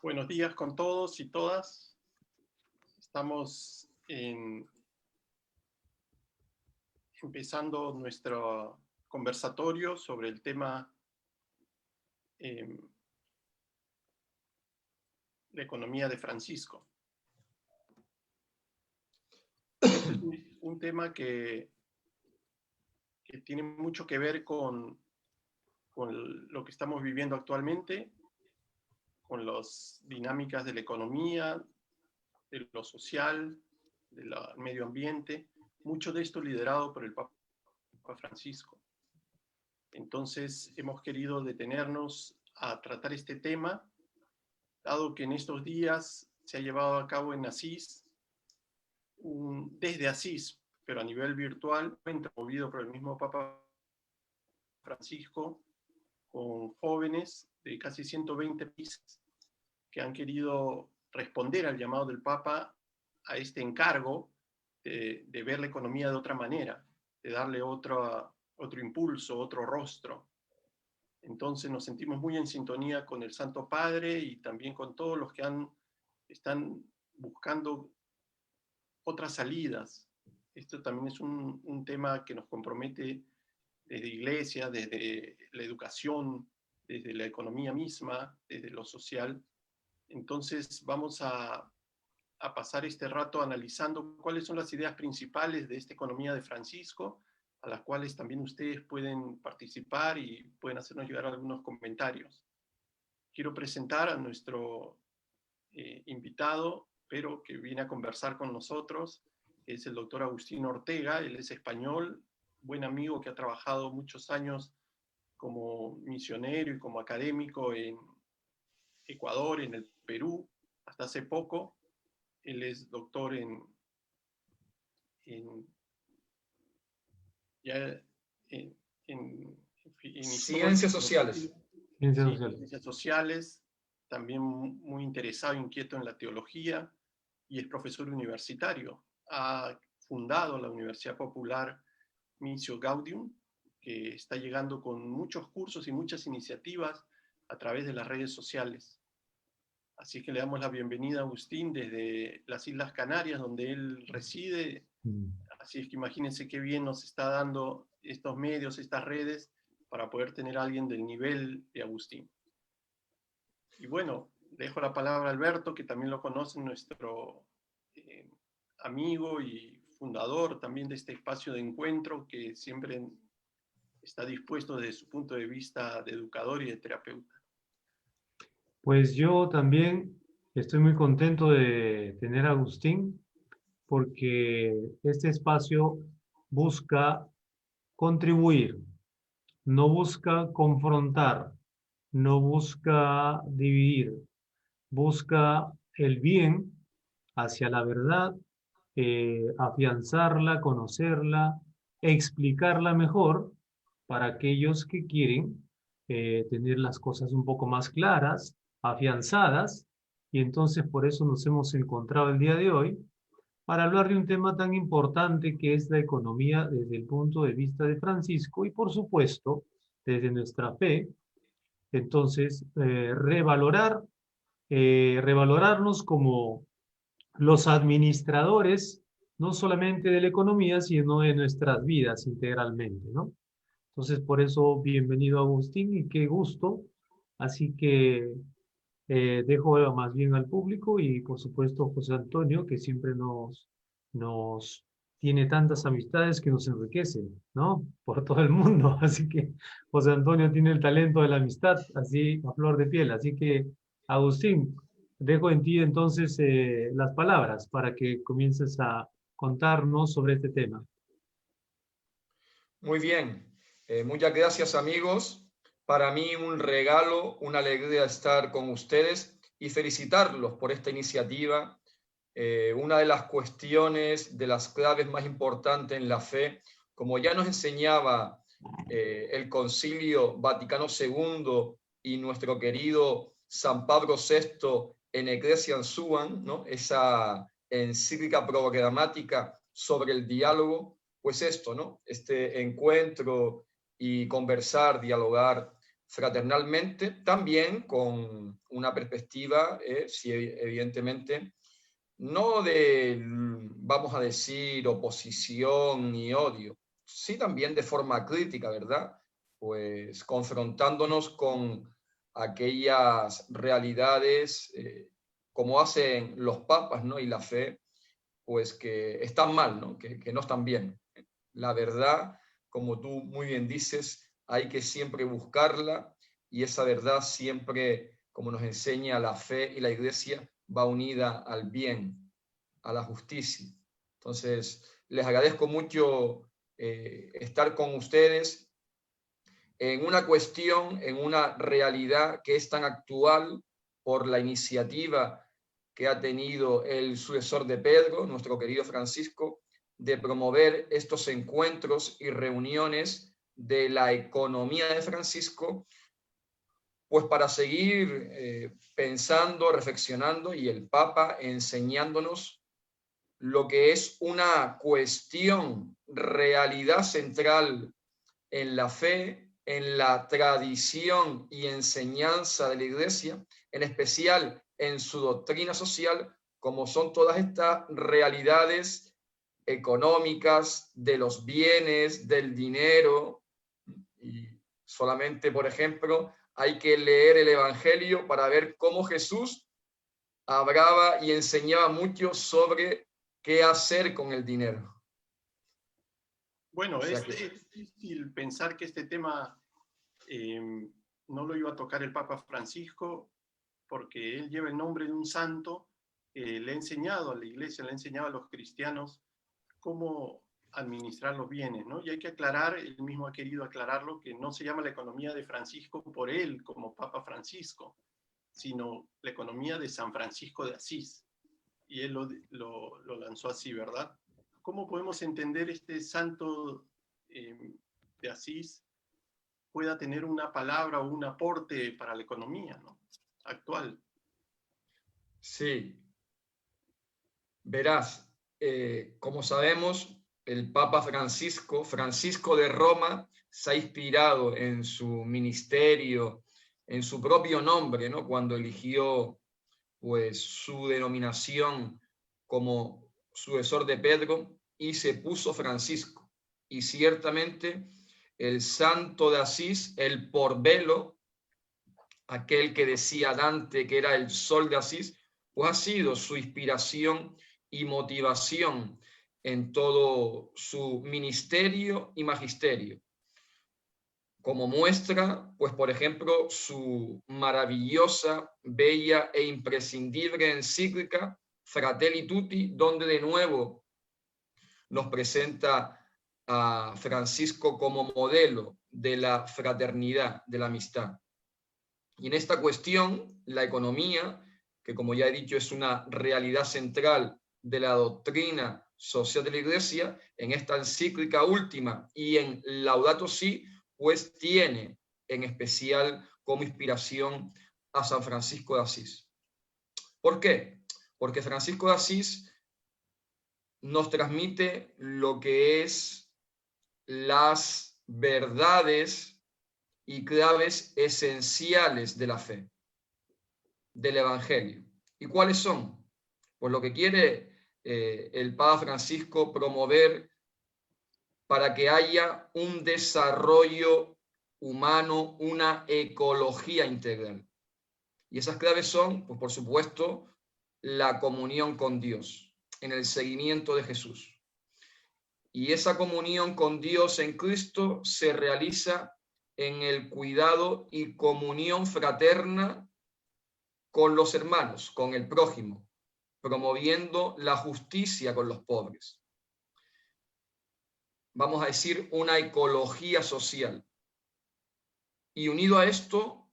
Buenos días con todos y todas. Estamos empezando nuestro conversatorio sobre el tema la economía de Francisco. Este es un tema que tiene mucho que ver con lo que estamos viviendo actualmente, con las dinámicas de la economía, de lo social, del medio ambiente, mucho de esto liderado por el Papa Francisco. Entonces hemos querido detenernos a tratar este tema, dado que en estos días se ha llevado a cabo en Asís, desde Asís, pero a nivel virtual, promovido por el mismo Papa Francisco, con jóvenes de casi 120 países que han querido responder al llamado del Papa a este encargo de ver la economía de otra manera, de darle otro impulso, otro rostro. Entonces nos sentimos muy en sintonía con el Santo Padre y también con todos los que están buscando otras salidas. Esto también es un tema que nos compromete desde Iglesia, desde la educación, desde la economía misma, desde lo social. Entonces vamos a pasar este rato analizando cuáles son las ideas principales de esta economía de Francisco, a las cuales también ustedes pueden participar y pueden hacernos llegar algunos comentarios. Quiero presentar a nuestro invitado, pero que viene a conversar con nosotros, que es el doctor Agustín Ortega. Él es español, buen amigo que ha trabajado muchos años como misionero y como académico en Ecuador, en el Perú, hasta hace poco. Él es doctor en Ciencias sociales. Ciencias sociales, también muy interesado, inquieto en la teología, y es profesor universitario. Ha fundado la Universidad Popular Missio Gaudium, que está llegando con muchos cursos y muchas iniciativas a través de las redes sociales. Así que le damos la bienvenida a Agustín desde las Islas Canarias, donde él reside. Así es que imagínense qué bien nos está dando estos medios, estas redes, para poder tener a alguien del nivel de Agustín. Y bueno, dejo la palabra a Alberto, que también lo conoce, nuestro amigo y fundador también de este espacio de encuentro, que siempre está dispuesto desde su punto de vista de educador y de terapeuta. Pues yo también estoy muy contento de tener a Agustín, porque este espacio busca contribuir, no busca confrontar, no busca dividir, busca el bien hacia la verdad, afianzarla, conocerla, explicarla mejor para aquellos que quieren tener las cosas un poco más claras, afianzadas, y entonces por eso nos hemos encontrado el día de hoy para hablar de un tema tan importante que es la economía desde el punto de vista de Francisco y por supuesto desde nuestra fe. Entonces, revalorarnos como los administradores, no solamente de la economía, sino de nuestras vidas integralmente, ¿no? Entonces, por eso, bienvenido Agustín y qué gusto. Así que dejo más bien al público y, por supuesto, José Antonio, que siempre nos tiene tantas amistades que nos enriquecen, ¿no? Por todo el mundo. Así que José Antonio tiene el talento de la amistad, así a flor de piel. Así que, Agustín, dejo en ti entonces las palabras para que comiences a contarnos sobre este tema. Muy bien. Muchas gracias, amigos. Para mí un regalo, una alegría estar con ustedes y felicitarlos por esta iniciativa. Una de las cuestiones, de las claves más importantes en la fe, como ya nos enseñaba el Concilio Vaticano II y nuestro querido San Pablo VI en Ecclesiam Suam, ¿no? Esa encíclica programática sobre el diálogo, pues esto, ¿no? Este encuentro y conversar, dialogar fraternalmente, también con una perspectiva, sí, evidentemente, no de, vamos a decir, oposición ni odio, sí también de forma crítica, ¿verdad? Pues confrontándonos con aquellas realidades, como hacen los papas, ¿no? Y la fe, pues que están mal, ¿no? Que no están bien. La verdad, como tú muy bien dices, hay que siempre buscarla y esa verdad siempre, como nos enseña la fe y la Iglesia, va unida al bien, a la justicia. Entonces, les agradezco mucho estar con ustedes en una cuestión, en una realidad que es tan actual por la iniciativa que ha tenido el sucesor de Pedro, nuestro querido Francisco, de promover estos encuentros y reuniones de la economía de Francisco, pues para seguir pensando, reflexionando y el Papa enseñándonos lo que es una cuestión, realidad central en la fe, en la tradición y enseñanza de la Iglesia, en especial en su doctrina social, como son todas estas realidades económicas, de los bienes, del dinero. Y solamente, por ejemplo, hay que leer el Evangelio para ver cómo Jesús hablaba y enseñaba mucho sobre qué hacer con el dinero. Bueno, O sea que... es difícil pensar que este tema no lo iba a tocar el Papa Francisco, porque él lleva el nombre de un santo, le ha enseñado a la Iglesia, le ha enseñado a los cristianos cómo administrar los bienes, ¿no? Y hay que aclarar, él mismo ha querido aclararlo, que no se llama la economía de Francisco por él como Papa Francisco, sino la economía de San Francisco de Asís. Y él lo lanzó así, ¿verdad? ¿Cómo podemos entender este santo de Asís pueda tener una palabra o un aporte para la economía, ¿no? Actual? Sí, verás, como sabemos, el Papa Francisco de Roma, se ha inspirado en su ministerio, en su propio nombre, ¿no? Cuando eligió pues su denominación como sucesor de Pedro y se puso Francisco. Y ciertamente el santo de Asís, el Porvelo, aquel que decía Dante que era el sol de Asís, pues ha sido su inspiración y motivación en todo su ministerio y magisterio. Como muestra, pues por ejemplo, su maravillosa, bella e imprescindible encíclica Fratelli Tutti, donde de nuevo nos presenta a Francisco como modelo de la fraternidad, de la amistad. Y en esta cuestión, la economía, que como ya he dicho es una realidad central de la doctrina social de la Iglesia, en esta encíclica última y en Laudato Si, pues tiene en especial como inspiración a San Francisco de Asís. ¿Por qué? Porque Francisco de Asís nos transmite lo que es las verdades y claves esenciales de la fe, del Evangelio. ¿Y cuáles son? Pues lo que quiere el Papa Francisco promover para que haya un desarrollo humano, una ecología integral. Y esas claves son, pues por supuesto, la comunión con Dios, en el seguimiento de Jesús. Y esa comunión con Dios en Cristo se realiza en el cuidado y comunión fraterna con los hermanos, con el prójimo, promoviendo la justicia con los pobres. Vamos a decir, una ecología social. Y unido a esto,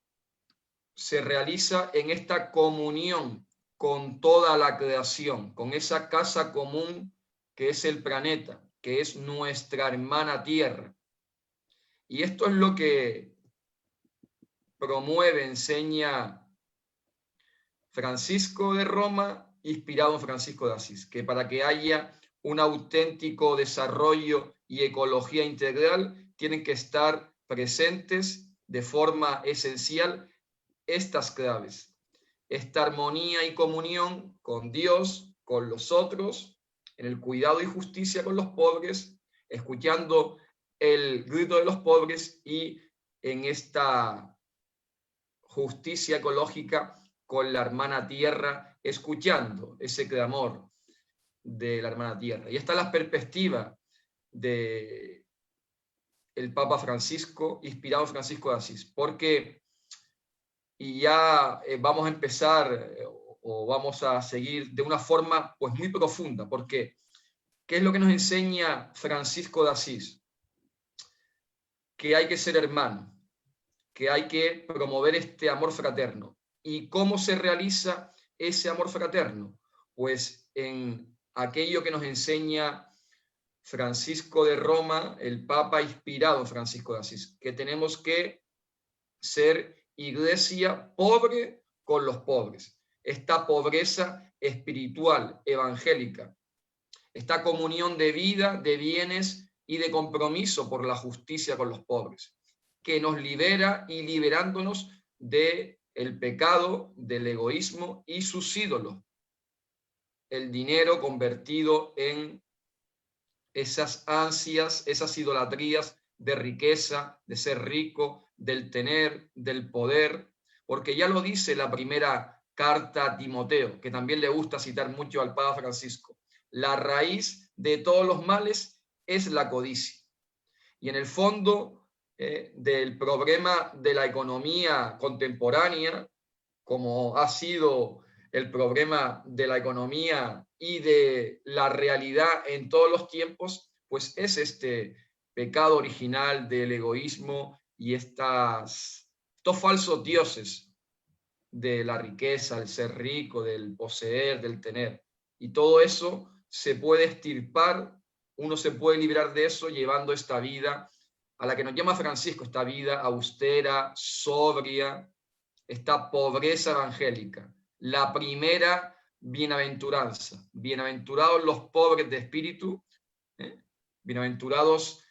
se realiza en esta comunión con toda la creación, con esa casa común que es el planeta, que es nuestra hermana tierra. Y esto es lo que promueve, enseña Francisco de Roma, inspirado en Francisco de Asís, que para que haya un auténtico desarrollo y ecología integral, tienen que estar presentes de forma esencial estas claves: esta armonía y comunión con Dios, con los otros, en el cuidado y justicia con los pobres, escuchando el grito de los pobres, y en esta justicia ecológica con la hermana tierra, escuchando ese clamor de la hermana tierra. Y esta es la perspectiva de el Papa Francisco, inspirado en Francisco de Asís, porque, y ya vamos a empezar o vamos a seguir de una forma pues muy profunda, porque ¿qué es lo que nos enseña Francisco de Asís? Que hay que ser hermano, que hay que promover este amor fraterno. ¿Y cómo se realiza ese amor fraterno? Pues en aquello que nos enseña Francisco de Roma, el Papa inspirado en Francisco de Asís, que tenemos que ser iglesia pobre con los pobres. Esta pobreza espiritual, evangélica, esta comunión de vida, de bienes y de compromiso por la justicia con los pobres, que nos libera y liberándonos del pecado, del egoísmo y sus ídolos. El dinero convertido en esas ansias, esas idolatrías de riqueza, de ser rico, del tener, del poder, porque ya lo dice la primera carta a Timoteo, que también le gusta citar mucho al Papa Francisco: la raíz de todos los males es la codicia. Y en el fondo del problema de la economía contemporánea, como ha sido el problema de la economía y de la realidad en todos los tiempos, pues es este pecado original del egoísmo y estos falsos dioses de la riqueza, del ser rico, del poseer, del tener. Y todo eso se puede extirpar, uno se puede librar de eso llevando esta vida a la que nos llama Francisco, esta vida austera, sobria, esta pobreza evangélica, la primera bienaventuranza. Bienaventurados los pobres de espíritu, bienaventurados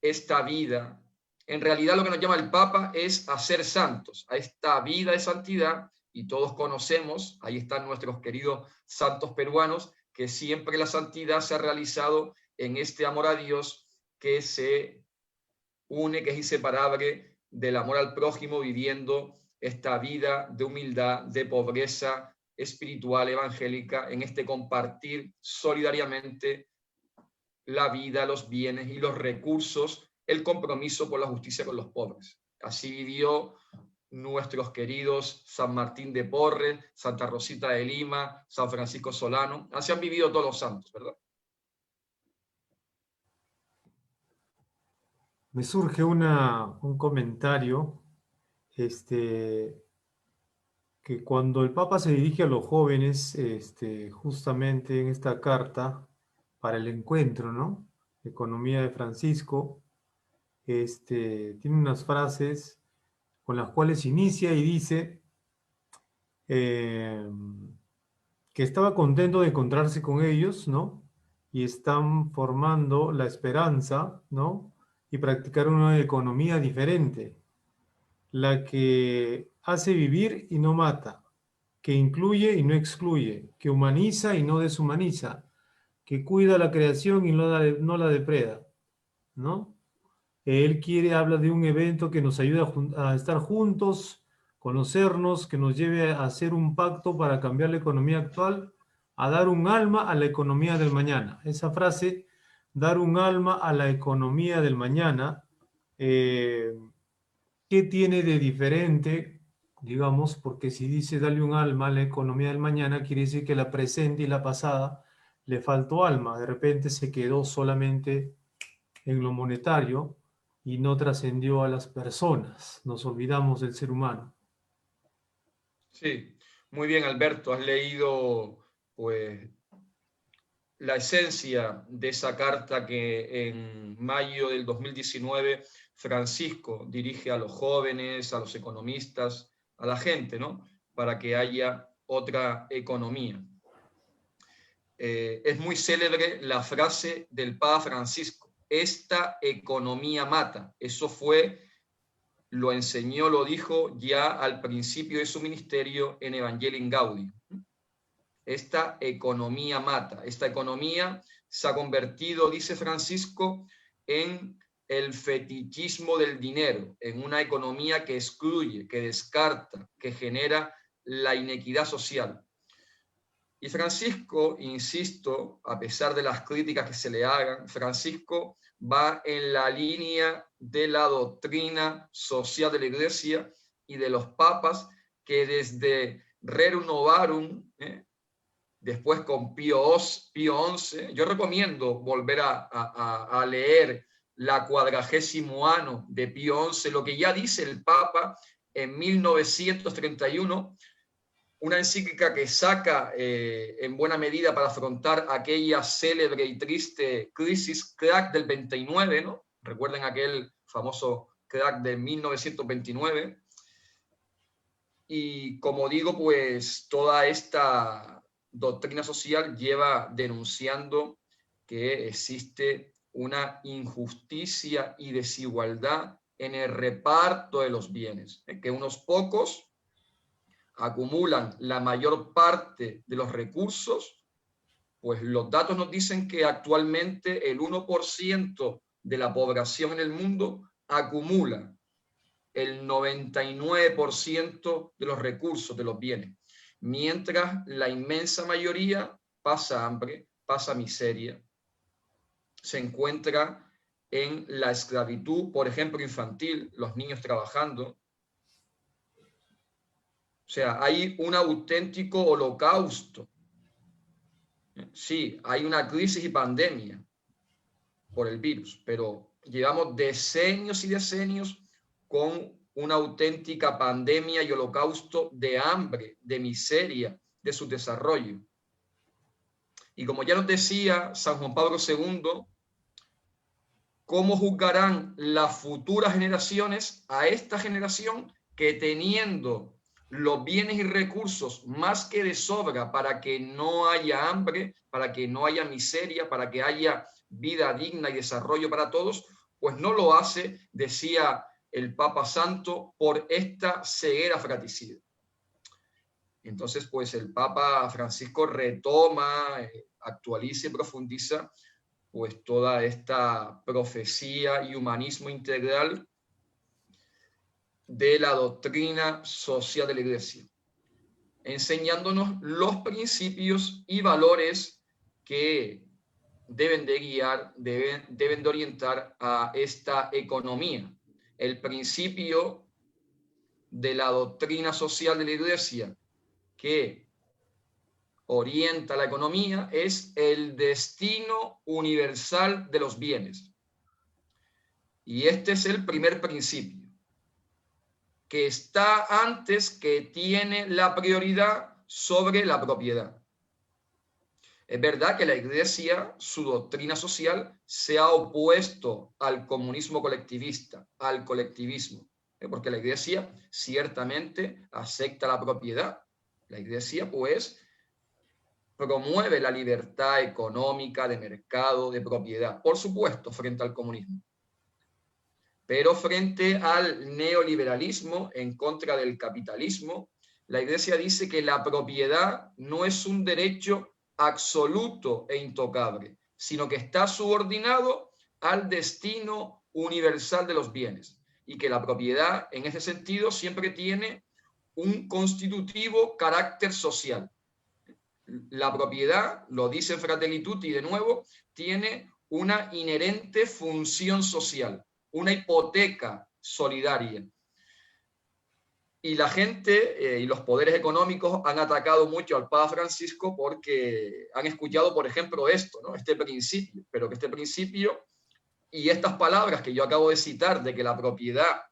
esta vida. En realidad lo que nos llama el Papa es a ser santos, a esta vida de santidad, y todos conocemos, ahí están nuestros queridos santos peruanos, que siempre la santidad se ha realizado en este amor a Dios que se une, que es inseparable del amor al prójimo, viviendo esta vida de humildad, de pobreza espiritual evangélica, en este compartir solidariamente la vida, los bienes y los recursos, el compromiso por la justicia con los pobres. Así vivió nuestros queridos San Martín de Porres, Santa Rosita de Lima, San Francisco Solano. Así han vivido todos los santos, ¿verdad? Me surge un comentario, que cuando el Papa se dirige a los jóvenes, justamente en esta carta para el encuentro, ¿no? Economía de Francisco, tiene unas frases con las cuales inicia y dice que estaba contento de encontrarse con ellos, ¿no? Y están formando la esperanza, ¿no? Y practicar una economía diferente, la que hace vivir y no mata, que incluye y no excluye, que humaniza y no deshumaniza, que cuida la creación y no la depreda, ¿no? Él habla de un evento que nos ayuda a estar juntos, conocernos, que nos lleve a hacer un pacto para cambiar la economía actual, a dar un alma a la economía del mañana. Esa frase, dar un alma a la economía del mañana, ¿qué tiene de diferente? Digamos, porque si dice darle un alma a la economía del mañana, quiere decir que la presente y la pasada le faltó alma. De repente se quedó solamente en lo monetario y no trascendió a las personas. Nos olvidamos del ser humano. Sí, muy bien, Alberto. Has leído, pues, la esencia de esa carta que en mayo del 2019 Francisco dirige a los jóvenes, a los economistas, a la gente, ¿no? Para que haya otra economía. Es muy célebre la frase del Papa Francisco: esta economía mata. Eso fue lo enseñó, lo dijo ya al principio de su ministerio en Evangelii Gaudium. Esta economía mata. Esta economía se ha convertido, dice Francisco, en el fetichismo del dinero, en una economía que excluye, que descarta, que genera la inequidad social. Y Francisco, insisto, a pesar de las críticas que se le hagan, Francisco va en la línea de la doctrina social de la Iglesia y de los papas que desde Rerum Novarum, después con Pío XI, yo recomiendo volver a leer la 40º Ano de Pío XI, lo que ya dice el Papa en 1931, una encíclica que saca en buena medida para afrontar aquella célebre y triste crisis crack del 29, ¿no? Recuerden aquel famoso crack de 1929. Y como digo, pues toda esta doctrina social lleva denunciando que existe una injusticia y desigualdad en el reparto de los bienes, que unos pocos acumulan la mayor parte de los recursos. Pues los datos nos dicen que actualmente el 1% de la población en el mundo acumula el 99% de los recursos, de los bienes, mientras la inmensa mayoría pasa hambre, pasa miseria, se encuentra en la esclavitud, por ejemplo, infantil, los niños trabajando. O sea, hay un auténtico holocausto. Sí, hay una crisis y pandemia por el virus, pero llevamos decenios y decenios con una auténtica pandemia y holocausto de hambre, de miseria, de su desarrollo. Y como ya nos decía San Juan Pablo II, ¿cómo juzgarán las futuras generaciones a esta generación que, teniendo los bienes y recursos más que de sobra para que no haya hambre, para que no haya miseria, para que haya vida digna y desarrollo para todos, pues no lo hace, decía el Papa Santo, por esta ceguera fratricida? Entonces, pues el Papa Francisco retoma, actualiza y profundiza pues toda esta profecía y humanismo integral de la doctrina social de la Iglesia, enseñándonos los principios y valores que deben de guiar, deben de orientar a esta economía. El principio de la doctrina social de la Iglesia que orienta la economía es el destino universal de los bienes. Y este es el primer principio, que está antes, que tiene la prioridad sobre la propiedad. Es verdad que la Iglesia, su doctrina social, se ha opuesto al comunismo colectivista, al colectivismo, porque la Iglesia ciertamente acepta la propiedad. La Iglesia, pues, promueve la libertad económica, de mercado, de propiedad, por supuesto, frente al comunismo. Pero frente al neoliberalismo, en contra del capitalismo, la Iglesia dice que la propiedad no es un derecho absoluto e intocable, sino que está subordinado al destino universal de los bienes, y que la propiedad, en ese sentido, siempre tiene un constitutivo carácter social. La propiedad, lo dice Fratelli Tutti de nuevo, tiene una inherente función social, una hipoteca solidaria. Y la gente y los poderes económicos han atacado mucho al Papa Francisco porque han escuchado, por ejemplo, esto, ¿no? Este principio, pero que este principio y estas palabras que yo acabo de citar, de que la propiedad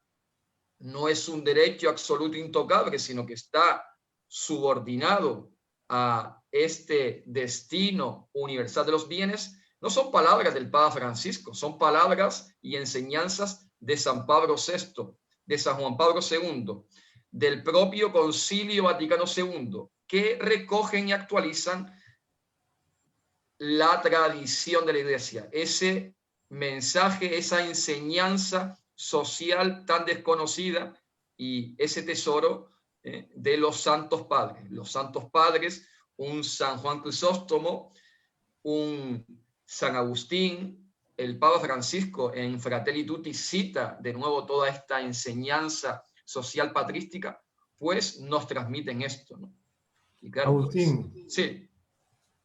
no es un derecho absoluto intocable, sino que está subordinado a este destino universal de los bienes, no son palabras del Papa Francisco, son palabras y enseñanzas de San Pablo VI, de San Juan Pablo II, del propio Concilio Vaticano II, que recogen y actualizan la tradición de la Iglesia, ese mensaje, esa enseñanza social tan desconocida y ese tesoro de los santos padres. Los santos padres, un San Juan Crisóstomo, un San Agustín, el Papa Francisco en Fratelli Tutti cita de nuevo toda esta enseñanza social patrística, pues nos transmiten esto, ¿no? Y claro, Agustín, pues, sí,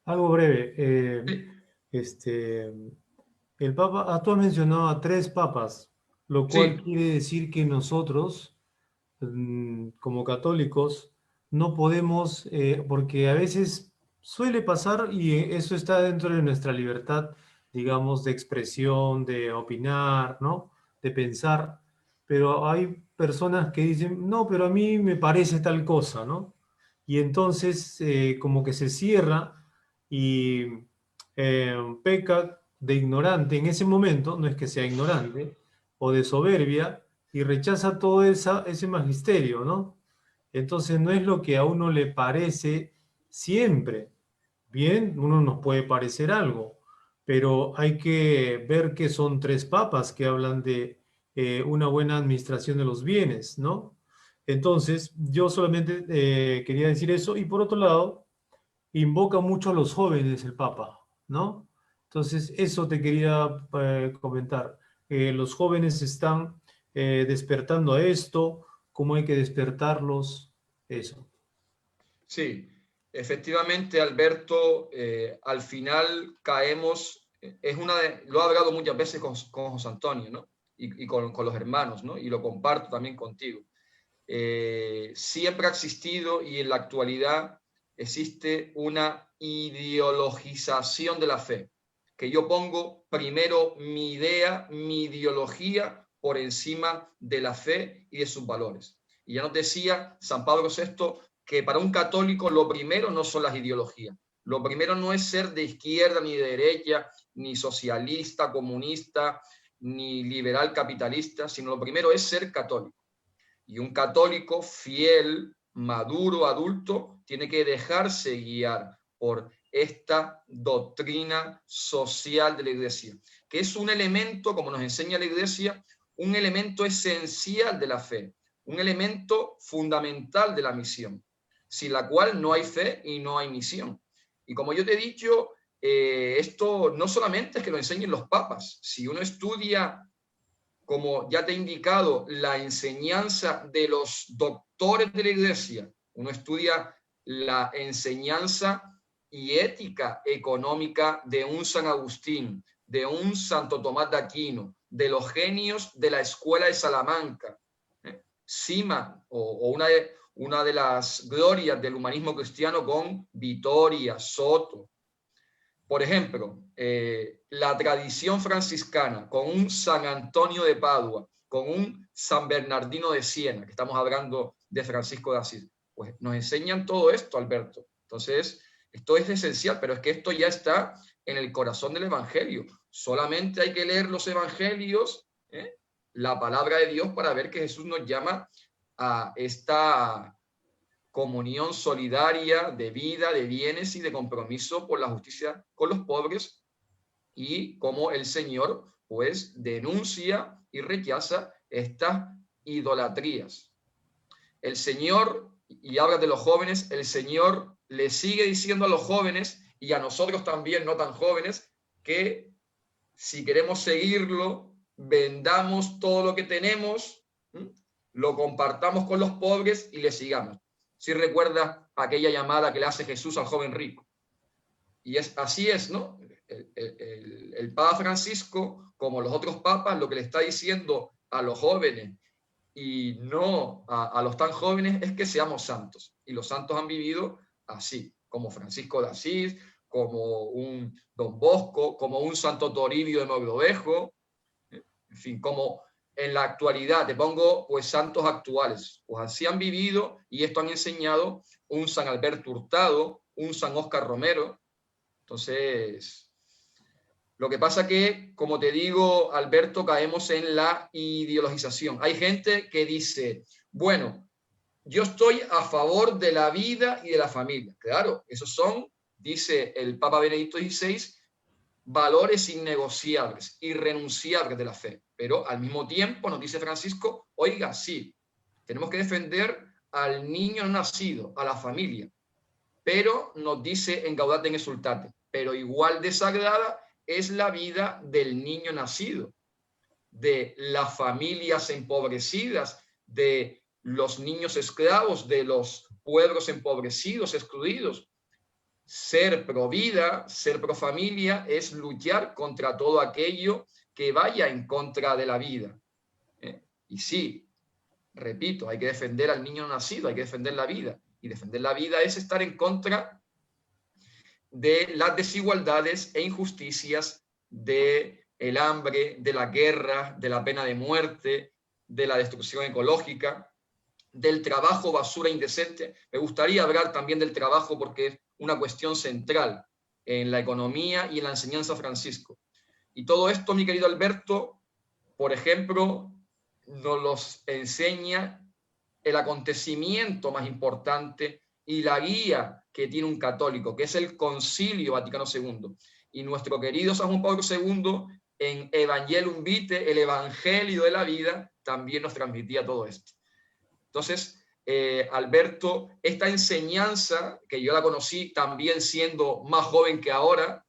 algo breve. sí, Este, el Papa, tú has mencionado a 3 papas, lo cual sí, quiere decir que nosotros, como católicos, no podemos, porque a veces suele pasar y eso está dentro de nuestra libertad, digamos, de expresión, de opinar, ¿no? De pensar, pero hay personas que dicen, no, pero a mí me parece tal cosa, ¿no? Y entonces como que se cierra y peca de ignorante en ese momento, no es que sea ignorante, o de soberbia, y rechaza todo ese magisterio, ¿no? Entonces no es lo que a uno le parece siempre. Bien, uno nos puede parecer algo, pero hay que ver que son 3 papas que hablan de una buena administración de los bienes, ¿no? Entonces, yo solamente quería decir eso, y por otro lado, invoca mucho a los jóvenes el Papa, ¿no? Entonces, eso te quería comentar. Los jóvenes están despertando a esto, cómo hay que despertarlos, eso. sí. Efectivamente, Alberto, al final caemos, lo he hablado muchas veces con José Antonio, ¿no? Y con los hermanos, ¿no? Y lo comparto también contigo. Siempre ha existido y en la actualidad existe una ideologización de la fe, que yo pongo primero mi idea, mi ideología por encima de la fe y de sus valores. Y ya nos decía San Pablo VI que para un católico lo primero no son las ideologías, lo primero no es ser de izquierda ni de derecha, ni socialista, comunista, ni liberal capitalista, sino lo primero es ser católico. Y un católico fiel, maduro, adulto, tiene que dejarse guiar por esta doctrina social de la Iglesia, que es un elemento, como nos enseña la Iglesia, un elemento esencial de la fe, un elemento fundamental de la misión, sin la cual no hay fe y no hay misión. Y como yo te he dicho, esto no solamente es que lo enseñen los papas. Si uno estudia, como ya te he indicado, la enseñanza de los doctores de la Iglesia, uno estudia la enseñanza y ética económica de un San Agustín, de un Santo Tomás de Aquino, de los genios de la Escuela de Salamanca, Sima, o una de las glorias del humanismo cristiano con Vitoria, Soto. Por ejemplo, la tradición franciscana con un San Antonio de Padua, con un San Bernardino de Siena, que estamos hablando de Francisco de Asís, pues nos enseñan todo esto, Alberto. Entonces, esto es esencial, pero es que esto ya está en el corazón del Evangelio. Solamente hay que leer los Evangelios, la palabra de Dios, para ver que Jesús nos llama a esta comunión solidaria de vida, de bienes y de compromiso por la justicia con los pobres, y cómo el Señor pues denuncia y rechaza estas idolatrías. El Señor, y habla de los jóvenes, el Señor le sigue diciendo a los jóvenes y a nosotros también, no tan jóvenes, que si queremos seguirlo, vendamos todo lo que tenemos, lo compartamos con los pobres y le sigamos. Si recuerda aquella llamada que le hace Jesús al joven rico. Y así es, ¿no? El Papa Francisco, como los otros papas, lo que le está diciendo a los jóvenes y no a los tan jóvenes es que seamos santos. Y los santos han vivido así, como Francisco de Asís, como un Don Bosco, como un Santo Toribio de Mogrovejo, en fin, como en la actualidad, te pongo pues santos actuales, pues así han vivido y esto han enseñado un San Alberto Hurtado, un San Óscar Romero. Entonces, lo que pasa que, como te digo, Alberto, caemos en la ideologización. Hay gente que dice, bueno, yo estoy a favor de la vida y de la familia. Claro, esos son, dice el Papa Benedicto XVI, valores innegociables, irrenunciables de la fe. Pero al mismo tiempo nos dice Francisco, oiga, sí, tenemos que defender al niño no nacido, a la familia. Pero nos dice en Gaudate et Exsultate, pero igual de sagrada es la vida del niño nacido, de las familias empobrecidas, de los niños esclavos, de los pueblos empobrecidos, excluidos. Ser pro vida, ser pro familia es luchar contra todo aquello que vaya en contra de la vida. Y sí, repito, hay que defender al niño nacido, hay que defender la vida. Y defender la vida es estar en contra de las desigualdades e injusticias, del hambre, de la guerra, de la pena de muerte, de la destrucción ecológica, del trabajo basura indecente. Me gustaría hablar también del trabajo porque es una cuestión central en la economía y en la enseñanza Francisco. Y todo esto, mi querido Alberto, por ejemplo, nos los enseña el acontecimiento más importante y la guía que tiene un católico, que es el Concilio Vaticano II. Y nuestro querido San Juan Pablo II, en Evangelium Vitae, el Evangelio de la vida, también nos transmitía todo esto. Entonces, Alberto, esta enseñanza, que yo la conocí también siendo más joven que ahora,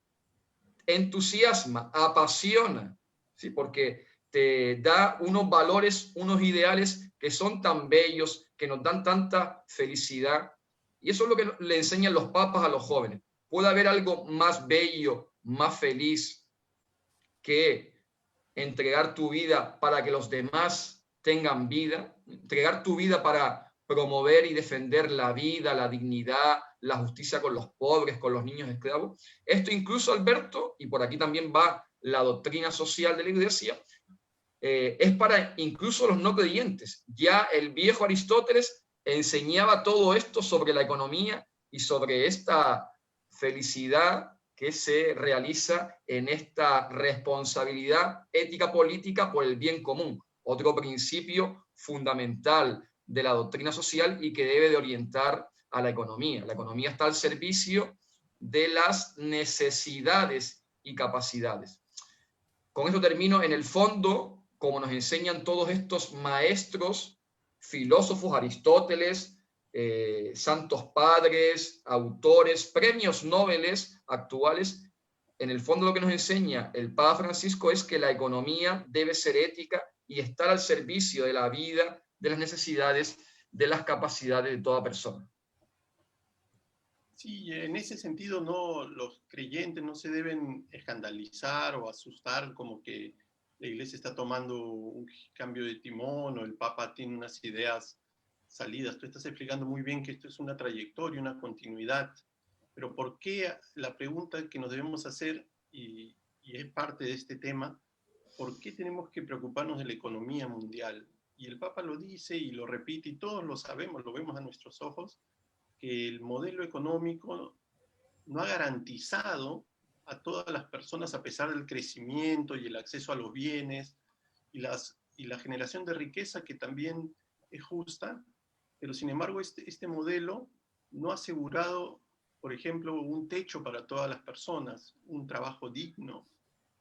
entusiasma, apasiona, ¿sí? Porque te da unos valores, unos ideales que son tan bellos, que nos dan tanta felicidad. Y eso es lo que le enseñan los papas a los jóvenes. ¿Puede haber algo más bello, más feliz que entregar tu vida para que los demás tengan vida? Entregar tu vida para promover y defender la vida, la dignidad, la justicia con los pobres, con los niños esclavos. Esto incluso, Alberto, y por aquí también va la doctrina social de la Iglesia, es para incluso los no creyentes. Ya el viejo Aristóteles enseñaba todo esto sobre la economía y sobre esta felicidad que se realiza en esta responsabilidad ética política por el bien común. Otro principio fundamental de la doctrina social y que debe de orientar a la economía. La economía está al servicio de las necesidades y capacidades. Con esto termino. En el fondo, como nos enseñan todos estos maestros, filósofos, Aristóteles, santos padres, autores, premios Nobel actuales, en el fondo lo que nos enseña el Papa Francisco es que la economía debe ser ética y estar al servicio de la vida, de las necesidades, de las capacidades de toda persona. Sí, en ese sentido los creyentes no se deben escandalizar o asustar como que la Iglesia está tomando un cambio de timón o el Papa tiene unas ideas salidas. Tú estás explicando muy bien que esto es una trayectoria, una continuidad. Pero ¿por qué? La pregunta que nos debemos hacer, y es parte de este tema, ¿por qué tenemos que preocuparnos de la economía mundial? Y el Papa lo dice y lo repite y todos lo sabemos, lo vemos a nuestros ojos, que el modelo económico no ha garantizado a todas las personas, a pesar del crecimiento y el acceso a los bienes y la generación de riqueza, que también es justa, pero sin embargo este modelo no ha asegurado, por ejemplo, un techo para todas las personas, un trabajo digno,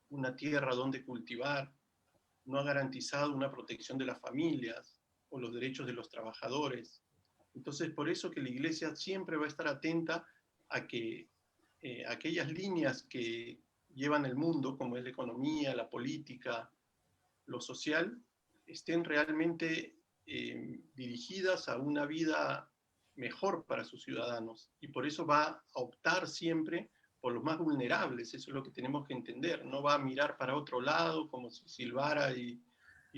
una tierra donde cultivar, no ha garantizado una protección de las familias o los derechos de los trabajadores. Entonces, por eso que la Iglesia siempre va a estar atenta a que aquellas líneas que llevan el mundo, como es la economía, la política, lo social, estén realmente dirigidas a una vida mejor para sus ciudadanos. Y por eso va a optar siempre por los más vulnerables. Eso es lo que tenemos que entender. No va a mirar para otro lado como si silbara y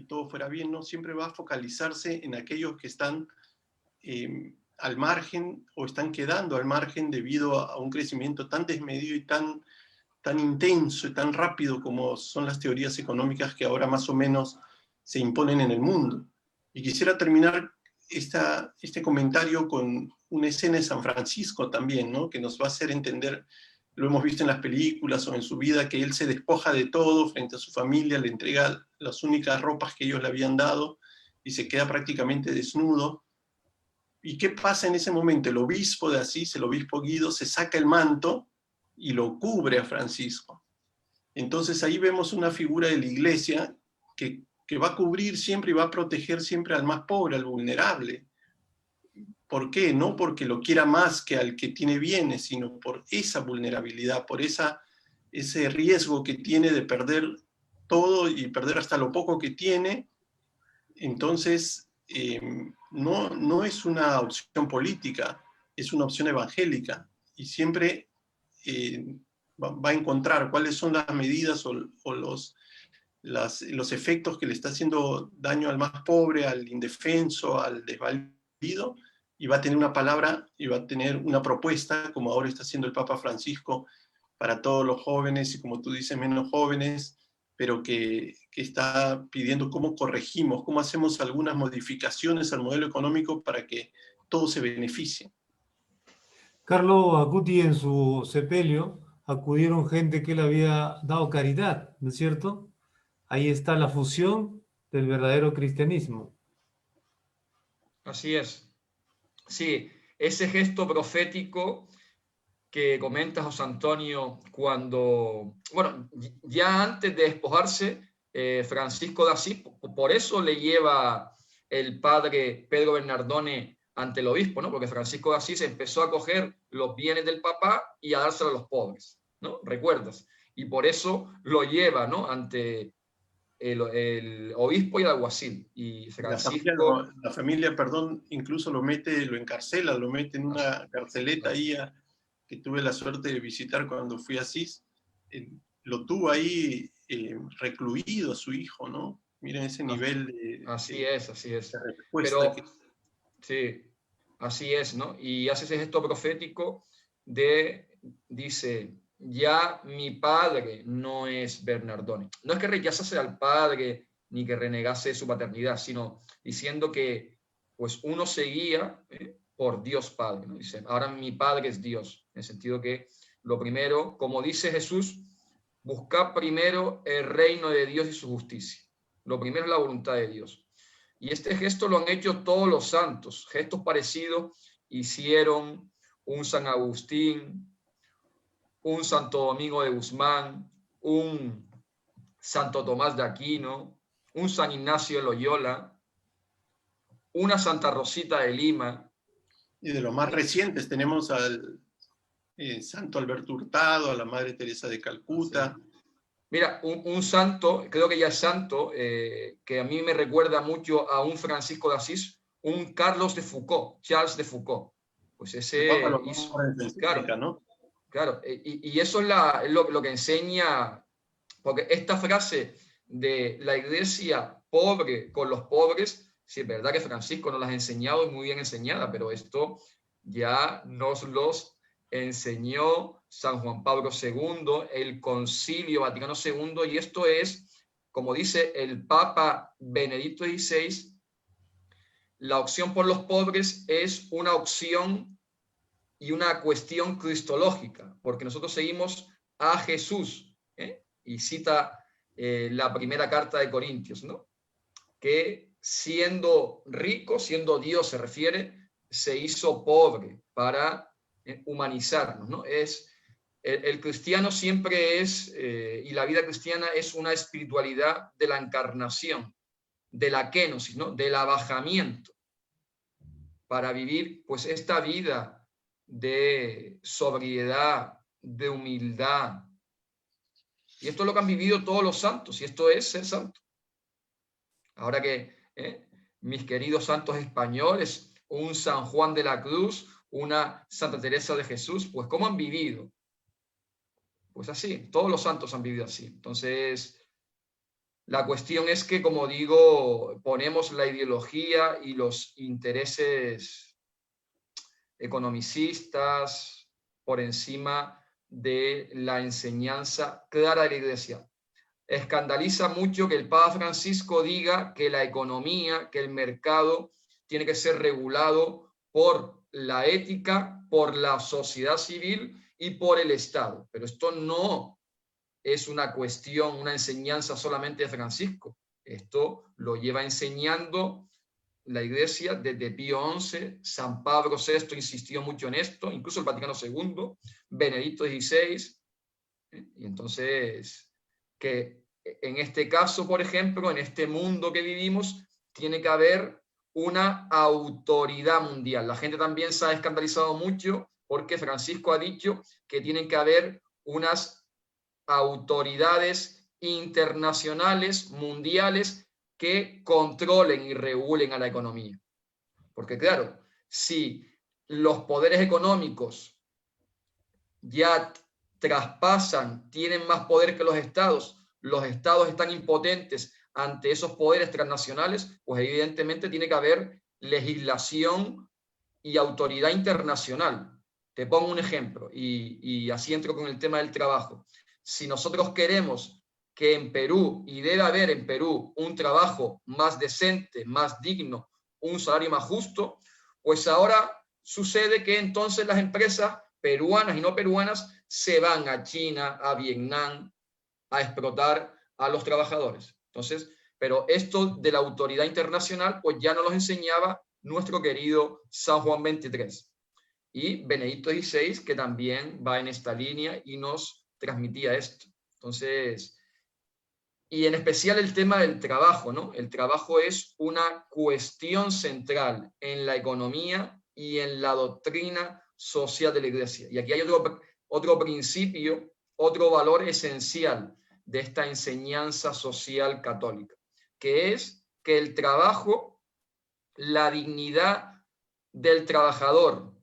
todo fuera bien. No, siempre va a focalizarse en aquellos que están al margen o están quedando al margen debido a un crecimiento tan desmedido y tan intenso y tan rápido como son las teorías económicas que ahora más o menos se imponen en el mundo. Y quisiera terminar este comentario con una escena de San Francisco también, ¿no? Que nos va a hacer entender, lo hemos visto en las películas o en su vida, que él se despoja de todo frente a su familia, le entrega las únicas ropas que ellos le habían dado y se queda prácticamente desnudo. ¿Y qué pasa en ese momento? El obispo de Asís, el obispo Guido, se saca el manto y lo cubre a Francisco. Entonces ahí vemos una figura de la Iglesia que va a cubrir siempre y va a proteger siempre al más pobre, al vulnerable. ¿Por qué? No porque lo quiera más que al que tiene bienes, sino por esa vulnerabilidad, por ese riesgo que tiene de perder todo y perder hasta lo poco que tiene. Entonces, no es una opción política, es una opción evangélica, y siempre va a encontrar cuáles son las medidas o los efectos que le está haciendo daño al más pobre, al indefenso, al desvalido, y va a tener una palabra y va a tener una propuesta, como ahora está haciendo el Papa Francisco, para todos los jóvenes y, como tú dices, menos jóvenes, pero que está pidiendo cómo corregimos, cómo hacemos algunas modificaciones al modelo económico para que todos se beneficien. Carlo Acuti, en su sepelio acudieron gente que le había dado caridad, ¿no es cierto? Ahí está la fusión del verdadero cristianismo. Así es. Sí, ese gesto profético que comenta José Antonio cuando, bueno, ya antes de despojarse, Francisco de Asís, por eso le lleva el padre Pedro Bernardone ante el obispo, ¿no? Porque Francisco de Asís empezó a coger los bienes del papá y a dárselos a los pobres, ¿no? ¿Recuerdas? Y por eso lo lleva, ¿no? Ante el obispo y el alguacil. Y Francisco... La familia, perdón, incluso lo encarcela, lo mete en una carceleta ahí que tuve la suerte de visitar cuando fui a Asís. Lo tuvo ahí recluido a su hijo, ¿no? Miren ese nivel de Pero, respuesta. sí, así es, ¿no? Y hace ese gesto profético dice, ya mi padre no es Bernardone. No es que rechazase al padre ni que renegase su paternidad, sino diciendo que pues uno se guía por Dios Padre, ¿no? Dice, ahora mi padre es Dios, en el sentido que lo primero, como dice Jesús, buscar primero el reino de Dios y su justicia. Lo primero es la voluntad de Dios. Y este gesto lo han hecho todos los santos. Gestos parecidos hicieron un San Agustín, un Santo Domingo de Guzmán, un Santo Tomás de Aquino, un San Ignacio de Loyola, una Santa Rosita de Lima. Y de los más recientes tenemos al Santo Alberto Hurtado, a la Madre Teresa de Calcuta. Sí. Mira, un santo, creo que ya es santo, que a mí me recuerda mucho a un Francisco de Asís, un Carlos de Foucault, Charles de Foucault. Pues ese hizo, claro, ¿no? Claro, y eso es lo que enseña, porque esta frase de la iglesia pobre con los pobres, sí es verdad que Francisco nos las ha enseñado y muy bien enseñada, pero esto ya nos los enseñó San Juan Pablo II, el Concilio Vaticano II, y esto es, como dice el Papa Benedicto XVI, la opción por los pobres es una opción y una cuestión cristológica, porque nosotros seguimos a Jesús, y cita la primera carta de Corintios, ¿no? Que siendo rico, siendo Dios se refiere, se hizo pobre para humanizarnos, ¿no? El cristiano siempre es, y la vida cristiana es una espiritualidad de la encarnación, de la kenosis, ¿no? Del abajamiento, para vivir pues esta vida de sobriedad, de humildad. Y esto es lo que han vivido todos los santos, y esto es ser santo. Ahora que mis queridos santos españoles, un San Juan de la Cruz, una Santa Teresa de Jesús, pues ¿cómo han vivido? Pues así, todos los santos han vivido así. Entonces, la cuestión es que, como digo, ponemos la ideología y los intereses economicistas por encima de la enseñanza clara de la Iglesia. Escandaliza mucho que el Papa Francisco diga que la economía, que el mercado tiene que ser regulado por la ética, por la sociedad civil y por el Estado. Pero esto no es una cuestión, una enseñanza solamente de Francisco. Esto lo lleva enseñando la Iglesia desde Pío XI, San Pablo VI insistió mucho en esto, incluso el Vaticano II, Benedicto XVI. Y entonces, que en este caso, por ejemplo, en este mundo que vivimos, tiene que haber una autoridad mundial. La gente también se ha escandalizado mucho porque Francisco ha dicho que tienen que haber unas autoridades internacionales, mundiales, que controlen y regulen a la economía. Porque claro, si los poderes económicos ya traspasan, tienen más poder que los estados están impotentes ante esos poderes transnacionales, pues evidentemente tiene que haber legislación y autoridad internacional. Te pongo un ejemplo y así entro con el tema del trabajo. Si nosotros queremos que en Perú, y debe haber en Perú, un trabajo más decente, más digno, un salario más justo, pues ahora sucede que entonces las empresas peruanas y no peruanas se van a China, a Vietnam, a explotar a los trabajadores. Entonces, pero esto de la autoridad internacional, pues ya nos lo enseñaba nuestro querido San Juan 23 y Benedicto XVI, que también va en esta línea y nos transmitía esto. Entonces, y en especial el tema del trabajo, ¿no? El trabajo es una cuestión central en la economía y en la doctrina social de la Iglesia. Y aquí hay otro principio, otro valor esencial de esta enseñanza social católica, que es que el trabajo, la dignidad del trabajador,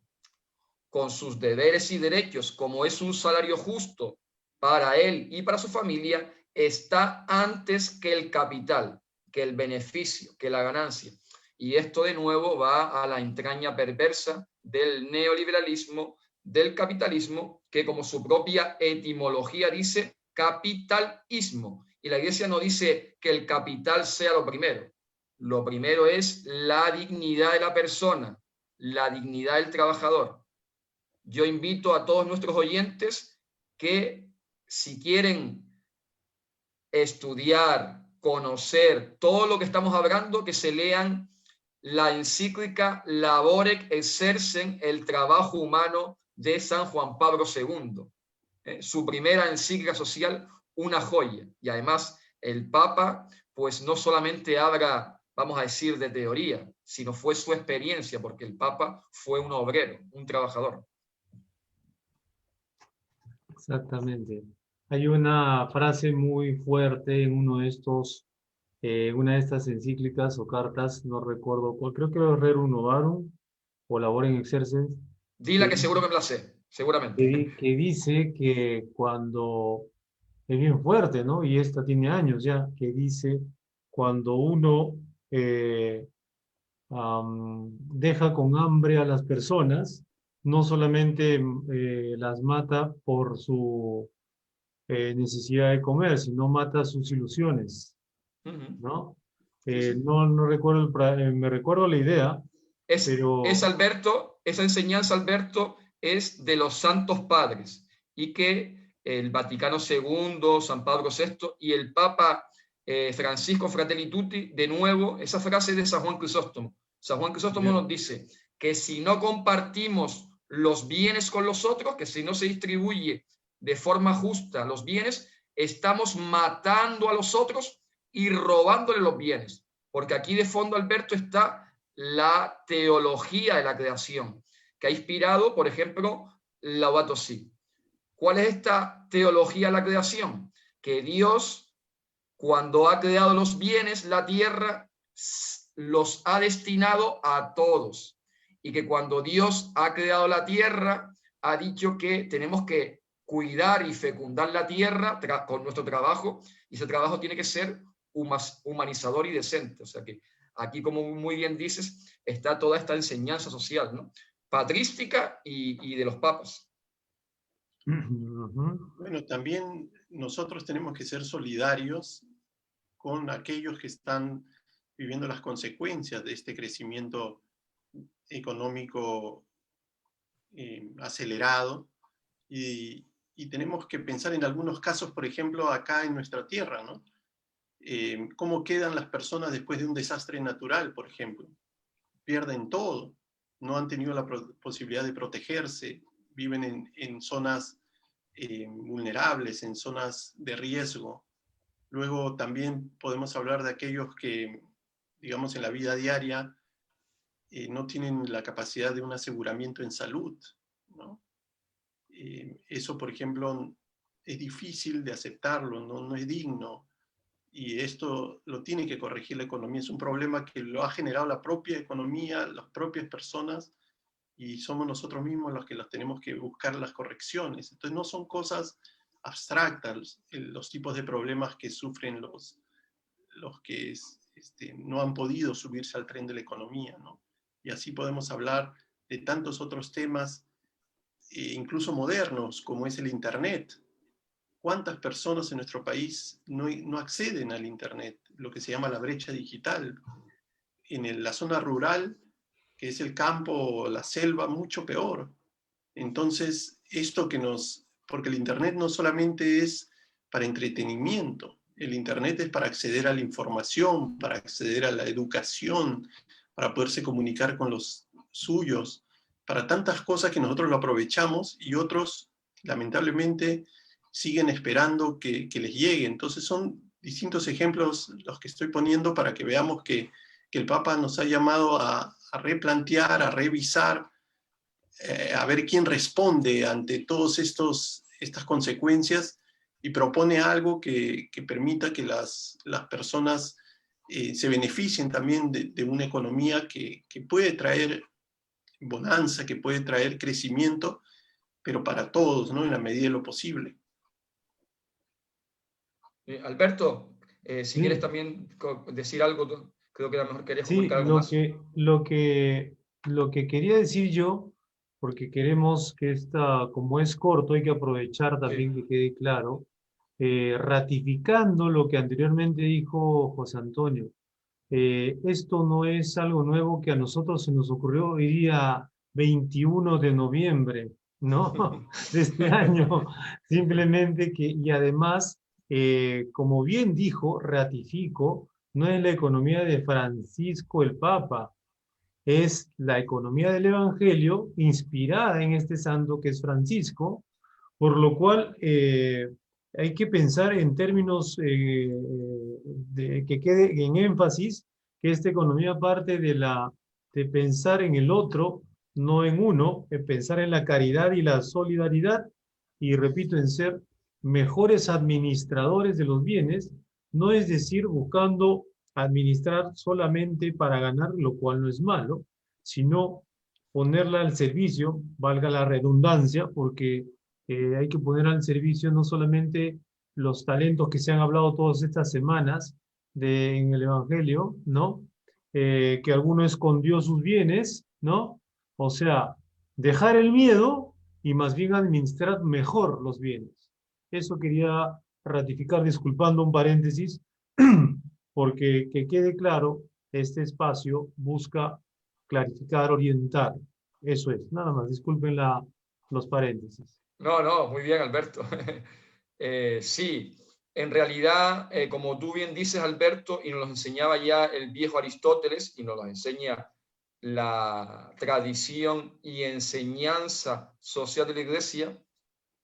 con sus deberes y derechos, como es un salario justo para él y para su familia, está antes que el capital, que el beneficio, que la ganancia. Y esto de nuevo va a la entraña perversa del neoliberalismo, del capitalismo, que como su propia etimología dice, capitalismo. Y la Iglesia no dice que el capital sea lo primero. Lo primero es la dignidad de la persona, la dignidad del trabajador. Yo invito a todos nuestros oyentes que si quieren estudiar, conocer todo lo que estamos hablando, que se lean la encíclica Laborem Exercens, el trabajo humano de San Juan Pablo II. Su primera encíclica social, una joya. Y además el Papa, pues no solamente habla, vamos a decir, de teoría, sino fue su experiencia, porque el Papa fue un obrero, un trabajador. Exactamente. Hay una frase muy fuerte en una de estas encíclicas o cartas, no recuerdo cuál, creo que era Rerum Novarum o Laborem Exercens, Dila que, que seguro que me la sé, seguramente. que dice que cuando, es bien fuerte, ¿no? Y esta tiene años ya, que dice cuando uno deja con hambre a las personas, no solamente las mata por su necesidad de comer, sino mata sus ilusiones, ¿no? Sí, sí. No recuerdo, me recuerdo la idea, Es pero Alberto, esa enseñanza, Alberto, es de los santos padres y que el Vaticano II, San Pablo VI y el Papa Francisco Fratelli Tutti, de nuevo, esa frase de San Juan Crisóstomo. San Juan Crisóstomo nos dice que si no compartimos los bienes con los otros, que si no se distribuye de forma justa los bienes, estamos matando a los otros y robándole los bienes. Porque aquí de fondo, Alberto, está la teología de la creación, que ha inspirado, por ejemplo, Laudato Si. ¿Cuál es esta teología de la creación? Que Dios, cuando ha creado los bienes, la tierra, los ha destinado a todos. Y que cuando Dios ha creado la tierra, ha dicho que tenemos que cuidar y fecundar la tierra con nuestro trabajo, y ese trabajo tiene que ser humanizador y decente. O sea que aquí, como muy bien dices, está toda esta enseñanza social, ¿no? Patrística y de los papas. Bueno, también nosotros tenemos que ser solidarios con aquellos que están viviendo las consecuencias de este crecimiento económico acelerado y tenemos que pensar en algunos casos, por ejemplo, acá en nuestra tierra, ¿no? ¿Cómo quedan las personas después de un desastre natural, por ejemplo? Pierden todo, no han tenido la posibilidad de protegerse, viven en zonas vulnerables, en zonas de riesgo. Luego también podemos hablar de aquellos que, digamos, en la vida diaria no tienen la capacidad de un aseguramiento en salud, ¿no? Eso, por ejemplo, es difícil de aceptarlo, no es digno. Y esto lo tiene que corregir la economía. Es un problema que lo ha generado la propia economía, las propias personas, y somos nosotros mismos los que tenemos que buscar las correcciones. Entonces no son cosas abstractas los tipos de problemas que sufren los que no han podido subirse al tren de la economía, ¿no? Y así podemos hablar de tantos otros temas, incluso modernos, como es el Internet. ¿Cuántas personas en nuestro país no acceden al Internet? Lo que se llama la brecha digital. En la zona rural, que es el campo o la selva, mucho peor. Entonces, porque el Internet no solamente es para entretenimiento, el Internet es para acceder a la información, para acceder a la educación, para poderse comunicar con los suyos, para tantas cosas que nosotros lo aprovechamos y otros, lamentablemente, siguen esperando que les llegue. Entonces son distintos ejemplos los que estoy poniendo para que veamos que el Papa nos ha llamado a replantear, a revisar, a ver quién responde ante todas estas consecuencias y propone algo que permita que las personas se beneficien también de una economía que puede traer bonanza, que puede traer crecimiento, pero para todos, ¿no? En la medida de lo posible. Alberto, si quieres Sí, también decir algo, creo que a lo mejor querías sí, comunicar algo más. lo que quería decir yo, porque queremos que como es corto, hay que aprovechar Sí. también que quede claro, ratificando lo que anteriormente dijo José Antonio. Esto no es algo nuevo que a nosotros se nos ocurrió hoy día 21 de noviembre, ¿no? De este año. Simplemente y además, como bien dijo, ratifico, no es la economía de Francisco el Papa, es la economía del Evangelio inspirada en este santo que es Francisco, por lo cual hay que pensar en términos de que quede en énfasis que esta economía parte de pensar en el otro, no en uno, en pensar en la caridad y la solidaridad, y repito, en ser mejores administradores de los bienes, no es decir, buscando administrar solamente para ganar, lo cual no es malo, sino ponerla al servicio, valga la redundancia, porque hay que poner al servicio no solamente los talentos que se han hablado todas estas semanas en el Evangelio, ¿no? Que alguno escondió sus bienes, ¿no? O sea, dejar el miedo y más bien administrar mejor los bienes. Eso quería ratificar, disculpando un paréntesis, porque que quede claro, este espacio busca clarificar, orientar. Eso es, nada más, disculpen los paréntesis. No, no, muy bien, Alberto. Sí, en realidad, como tú bien dices, Alberto, y nos lo enseñaba ya el viejo Aristóteles, y nos lo enseña la tradición y enseñanza social de la Iglesia,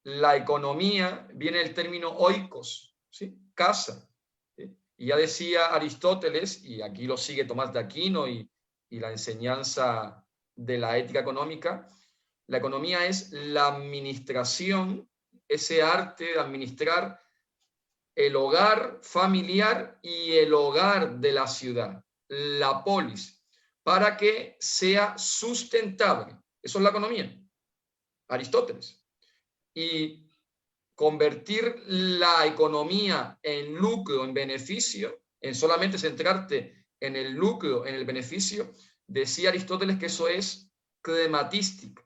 la economía viene del término oikos, ¿sí? Casa. ¿Sí? Y ya decía Aristóteles, y aquí lo sigue Tomás de Aquino y la enseñanza de la ética económica, la economía es la administración, ese arte de administrar el hogar familiar y el hogar de la ciudad, la polis, para que sea sustentable. Eso es la economía. Aristóteles. Y convertir la economía en lucro, en beneficio, en solamente centrarte en el lucro, en el beneficio, decía Aristóteles que eso es crematística.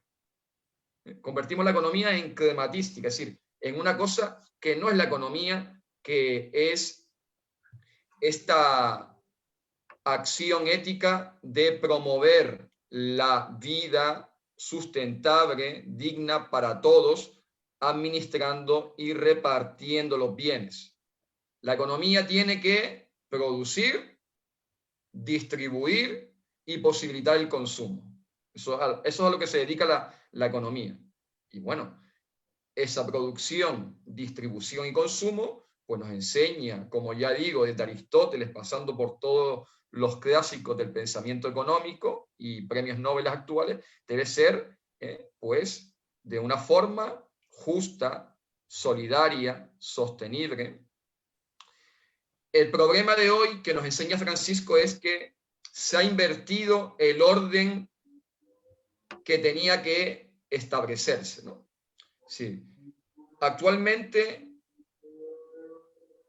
Convertimos la economía en crematística, es decir, en una cosa que no es la economía, que es esta acción ética de promover la vida sustentable, digna para todos, administrando y repartiendo los bienes. La economía tiene que producir, distribuir y posibilitar el consumo. Eso es a lo que se dedica la economía. Y bueno, esa producción, distribución y consumo pues nos enseña, como ya digo, desde Aristóteles, pasando por todos los clásicos del pensamiento económico y premios Nobel actuales, debe ser, pues, de una forma justa, solidaria, sostenible. El problema de hoy que nos enseña Francisco es que se ha invertido el orden que tenía que establecerse, ¿no? Sí. Actualmente,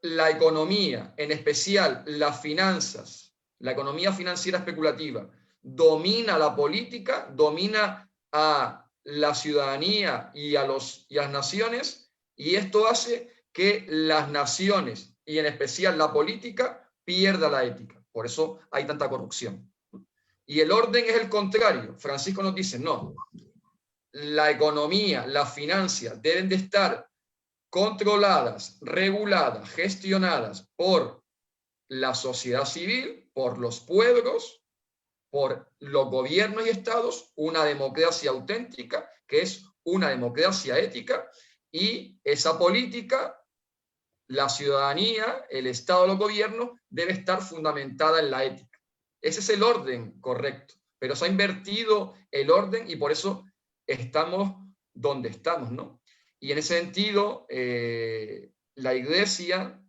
la economía, en especial las finanzas, la economía financiera especulativa, domina la política, domina a la ciudadanía y a las naciones, y esto hace que las naciones, y en especial la política, pierda la ética. Por eso hay tanta corrupción. Y el orden es el contrario. Francisco nos dice, no, la economía, las finanzas deben de estar controladas, reguladas, gestionadas por la sociedad civil, por los pueblos, por los gobiernos y estados, una democracia auténtica, que es una democracia ética, y esa política, la ciudadanía, el estado, los gobiernos, debe estar fundamentada en la ética. Ese es el orden correcto, pero se ha invertido el orden y por eso estamos donde estamos, ¿no? Y en ese sentido, la Iglesia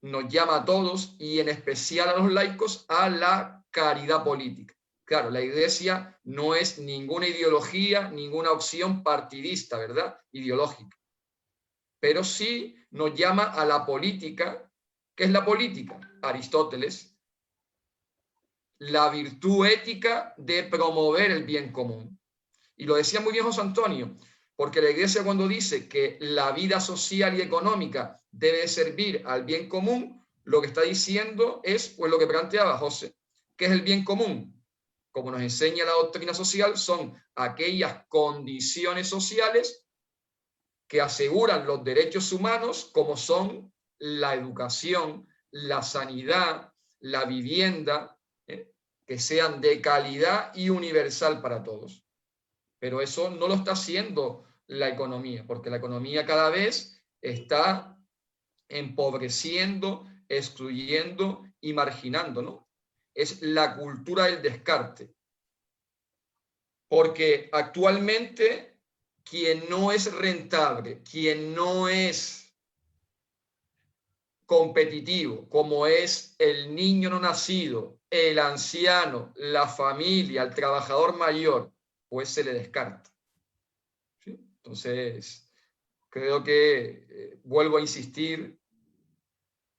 nos llama a todos, y en especial a los laicos, a la caridad política. Claro, la Iglesia no es ninguna ideología, ninguna opción partidista, ¿verdad? Ideológica. Pero sí nos llama a la política. ¿Qué es la política? Aristóteles. La virtud ética de promover el bien común. Y lo decía muy bien José Antonio, porque la Iglesia, cuando dice que la vida social y económica debe servir al bien común, lo que está diciendo es, pues, lo que planteaba José. ¿Qué es el bien común? Como nos enseña la doctrina social, son aquellas condiciones sociales que aseguran los derechos humanos, como son la educación, la sanidad, la vivienda, que sean de calidad y universal para todos. Pero eso no lo está haciendo la economía, porque la economía cada vez está empobreciendo, excluyendo y marginando, ¿no? Es la cultura del descarte. Porque actualmente quien no es rentable, quien no es competitivo, como es el niño no nacido, el anciano, la familia, el trabajador mayor, pues se le descarta. ¿Sí? Entonces, creo que, vuelvo a insistir,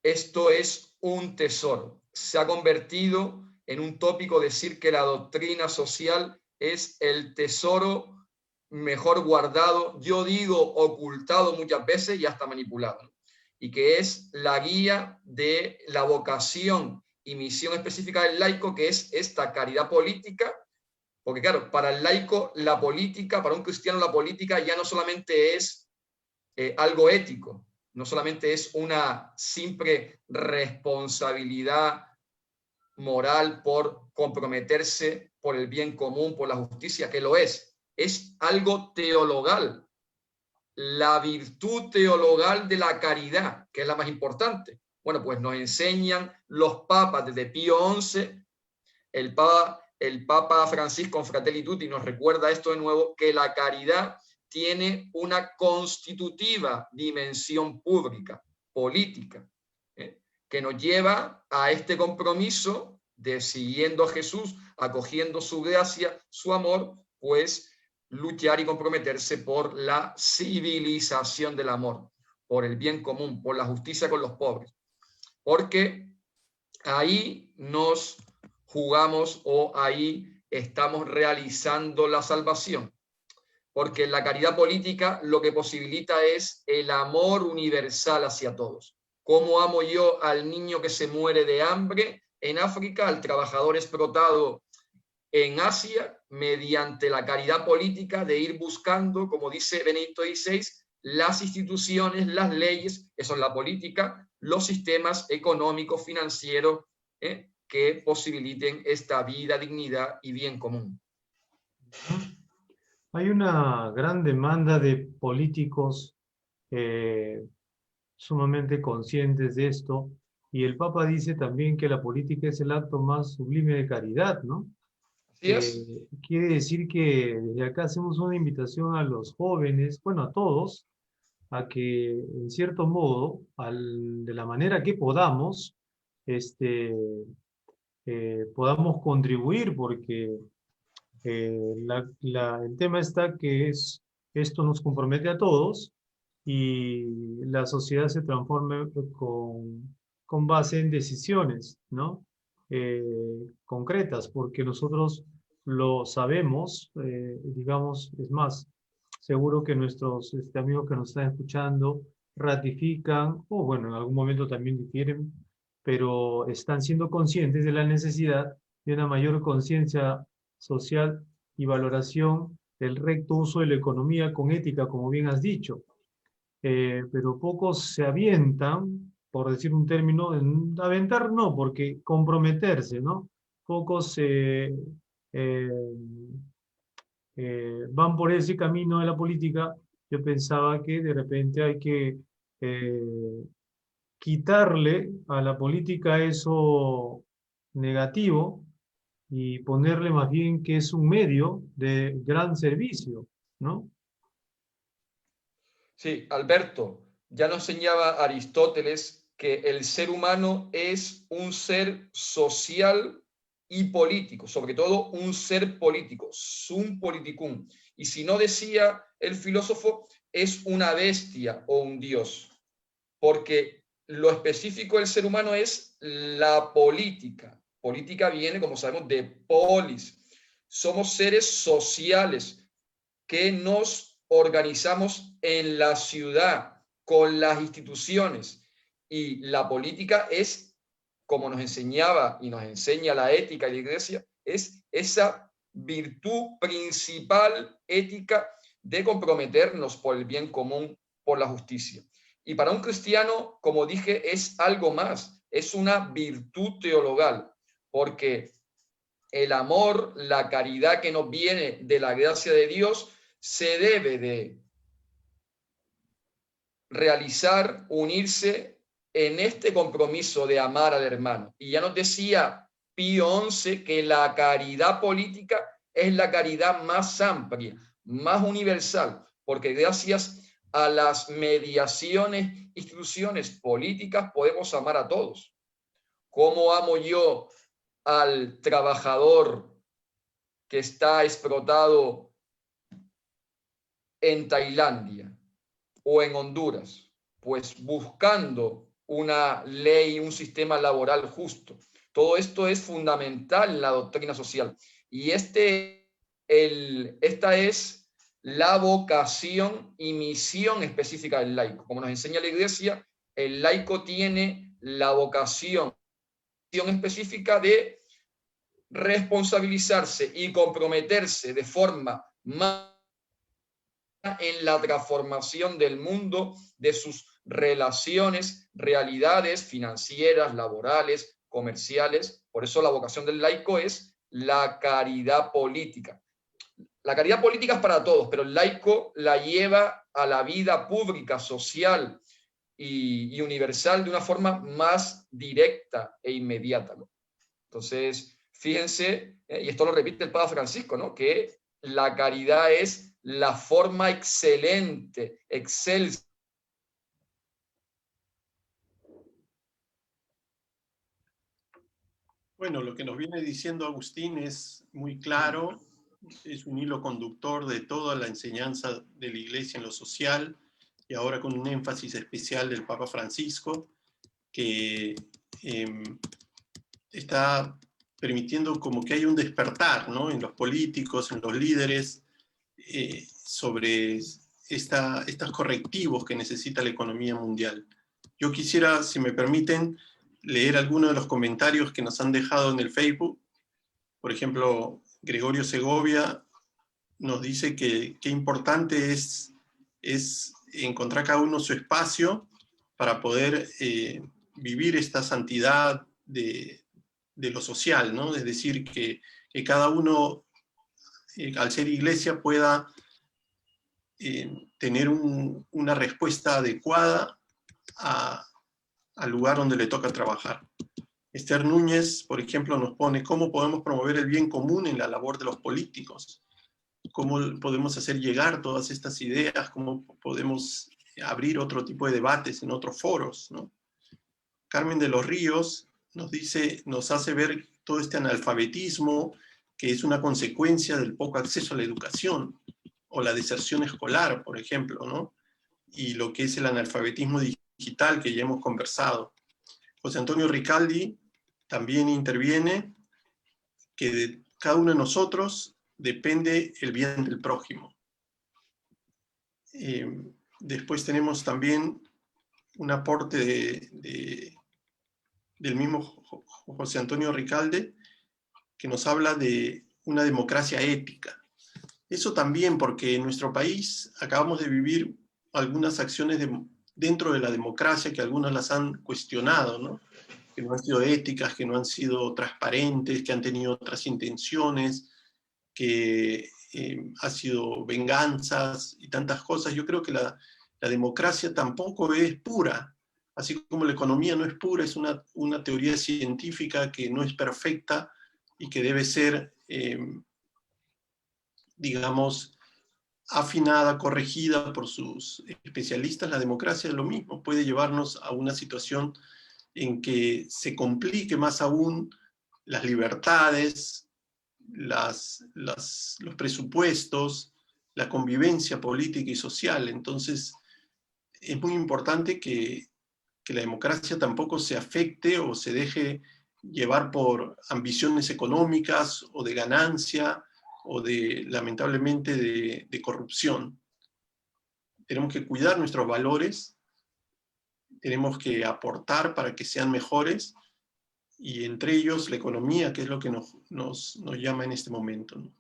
esto es un tesoro. Se ha convertido en un tópico decir que la doctrina social es el tesoro mejor guardado, yo digo ocultado muchas veces y hasta manipulado, y que es la guía de la vocación y misión específica del laico, que es esta caridad política, porque claro, para el laico la política, para un cristiano la política ya no solamente es algo ético, no solamente es una simple responsabilidad moral por comprometerse por el bien común, por la justicia, que lo es algo teologal, la virtud teologal de la caridad, que es la más importante. Bueno, pues nos enseñan los papas desde Pío XI, el Papa Francisco en Fratelli Tutti nos recuerda esto de nuevo, que la caridad tiene una constitutiva dimensión pública, política, que nos lleva a este compromiso de, siguiendo a Jesús, acogiendo su gracia, su amor, pues luchar y comprometerse por la civilización del amor, por el bien común, por la justicia con los pobres. Porque ahí nos jugamos, o ahí estamos realizando la salvación. Porque la caridad política lo que posibilita es el amor universal hacia todos. ¿Cómo amo yo al niño que se muere de hambre en África, al trabajador explotado en Asia, mediante la caridad política de ir buscando, como dice Benedicto XVI, las instituciones, las leyes, eso es la política, los sistemas económicos, financieros, que posibiliten esta vida, dignidad y bien común? Hay una gran demanda de políticos sumamente conscientes de esto. Y el Papa dice también que la política es el acto más sublime de caridad, ¿no? Así es. Quiere decir que desde acá hacemos una invitación a los jóvenes, bueno, a todos, a que en cierto modo, de la manera que podamos, este, podamos contribuir, porque el tema está que esto nos compromete a todos y la sociedad se transforma con base en decisiones, ¿no? Concretas, porque nosotros lo sabemos, digamos, es más, seguro que nuestros amigos que nos están escuchando ratifican, o bueno, en algún momento también difieren, pero están siendo conscientes de la necesidad de una mayor conciencia social y valoración del recto uso de la economía con ética, como bien has dicho. Pero pocos se avientan, por decir un término, aventar no, porque comprometerse, ¿no? Pocos eh, van por ese camino de la política. Yo pensaba que de repente hay que eh, quitarle a la política eso negativo y ponerle más bien que es un medio de gran servicio, ¿no? Sí, Alberto, ya nos enseñaba Aristóteles que el ser humano es un ser social y político, sobre todo un ser político, sum politicum. Y si no, decía el filósofo, es una bestia o un dios, porque lo específico del ser humano es la política. Política viene, como sabemos, de polis. Somos seres sociales que nos organizamos en la ciudad con las instituciones, y la política es, como nos enseñaba y nos enseña la ética y la iglesia, es esa virtud principal ética de comprometernos por el bien común, por la justicia. Y para un cristiano, como dije, es algo más, es una virtud teologal, porque el amor, la caridad que nos viene de la gracia de Dios, se debe de realizar, unirse en este compromiso de amar al hermano. Y ya nos decía Pío XI que la caridad política es la caridad más amplia, más universal, porque gracias a las mediaciones, instituciones políticas, podemos amar a todos. ¿Cómo amo yo al trabajador que está explotado en Tailandia o en Honduras? Pues buscando una ley, un sistema laboral justo. Todo esto es fundamental en la doctrina social. Y esta es la vocación y misión específica del laico. Como nos enseña la Iglesia, el laico tiene la vocación específica de responsabilizarse y comprometerse de forma más en la transformación del mundo, de sus relaciones, realidades financieras, laborales, comerciales. Por eso la vocación del laico es la caridad política. La caridad política es para todos, pero el laico la lleva a la vida pública, social y universal de una forma más directa e inmediata, ¿no? Entonces, fíjense, y esto lo repite el Papa Francisco, ¿no?, que la caridad es la forma excelente, excelsa. Bueno, lo que nos viene diciendo Agustín es muy claro, es un hilo conductor de toda la enseñanza de la Iglesia en lo social, y ahora con un énfasis especial del Papa Francisco, que está permitiendo como que haya un despertar, ¿no?, en los políticos, en los líderes, sobre estos correctivos que necesita la economía mundial. Yo quisiera, si me permiten, leer algunos de los comentarios que nos han dejado en el Facebook. Por ejemplo, Gregorio Segovia nos dice que qué importante es encontrar cada uno su espacio para poder vivir esta santidad de lo social, ¿no? Es decir, que cada uno, al ser iglesia, pueda tener una respuesta adecuada al lugar donde le toca trabajar. Esther Núñez, por ejemplo, nos pone cómo podemos promover el bien común en la labor de los políticos, cómo podemos hacer llegar todas estas ideas, cómo podemos abrir otro tipo de debates en otros foros, ¿no? Carmen de los Ríos nos dice, nos hace ver todo este analfabetismo que es una consecuencia del poco acceso a la educación o la deserción escolar, por ejemplo, ¿no? Y lo que es el analfabetismo digital que ya hemos conversado. José Antonio Ricaldi también interviene que de cada uno de nosotros depende el bien del prójimo. Después tenemos también un aporte del mismo José Antonio Ricaldi, que nos habla de una democracia ética. Eso también porque en nuestro país acabamos de vivir algunas acciones dentro de la democracia que algunas las han cuestionado, ¿no? Que no han sido éticas, que no han sido transparentes, que han tenido otras intenciones, que ha sido venganzas y tantas cosas. Yo creo que la democracia tampoco es pura, así como la economía no es pura, es una teoría científica que no es perfecta y que debe ser, digamos, afinada, corregida por sus especialistas. La democracia es lo mismo, puede llevarnos a una situación en que se complique más aún las libertades, los presupuestos, la convivencia política y social. Entonces, es muy importante que la democracia tampoco se afecte o se deje llevar por ambiciones económicas o de ganancia o lamentablemente, de corrupción. Tenemos que cuidar nuestros valores, tenemos que aportar para que sean mejores, y entre ellos la economía, que es lo que nos llama en este momento, ¿no?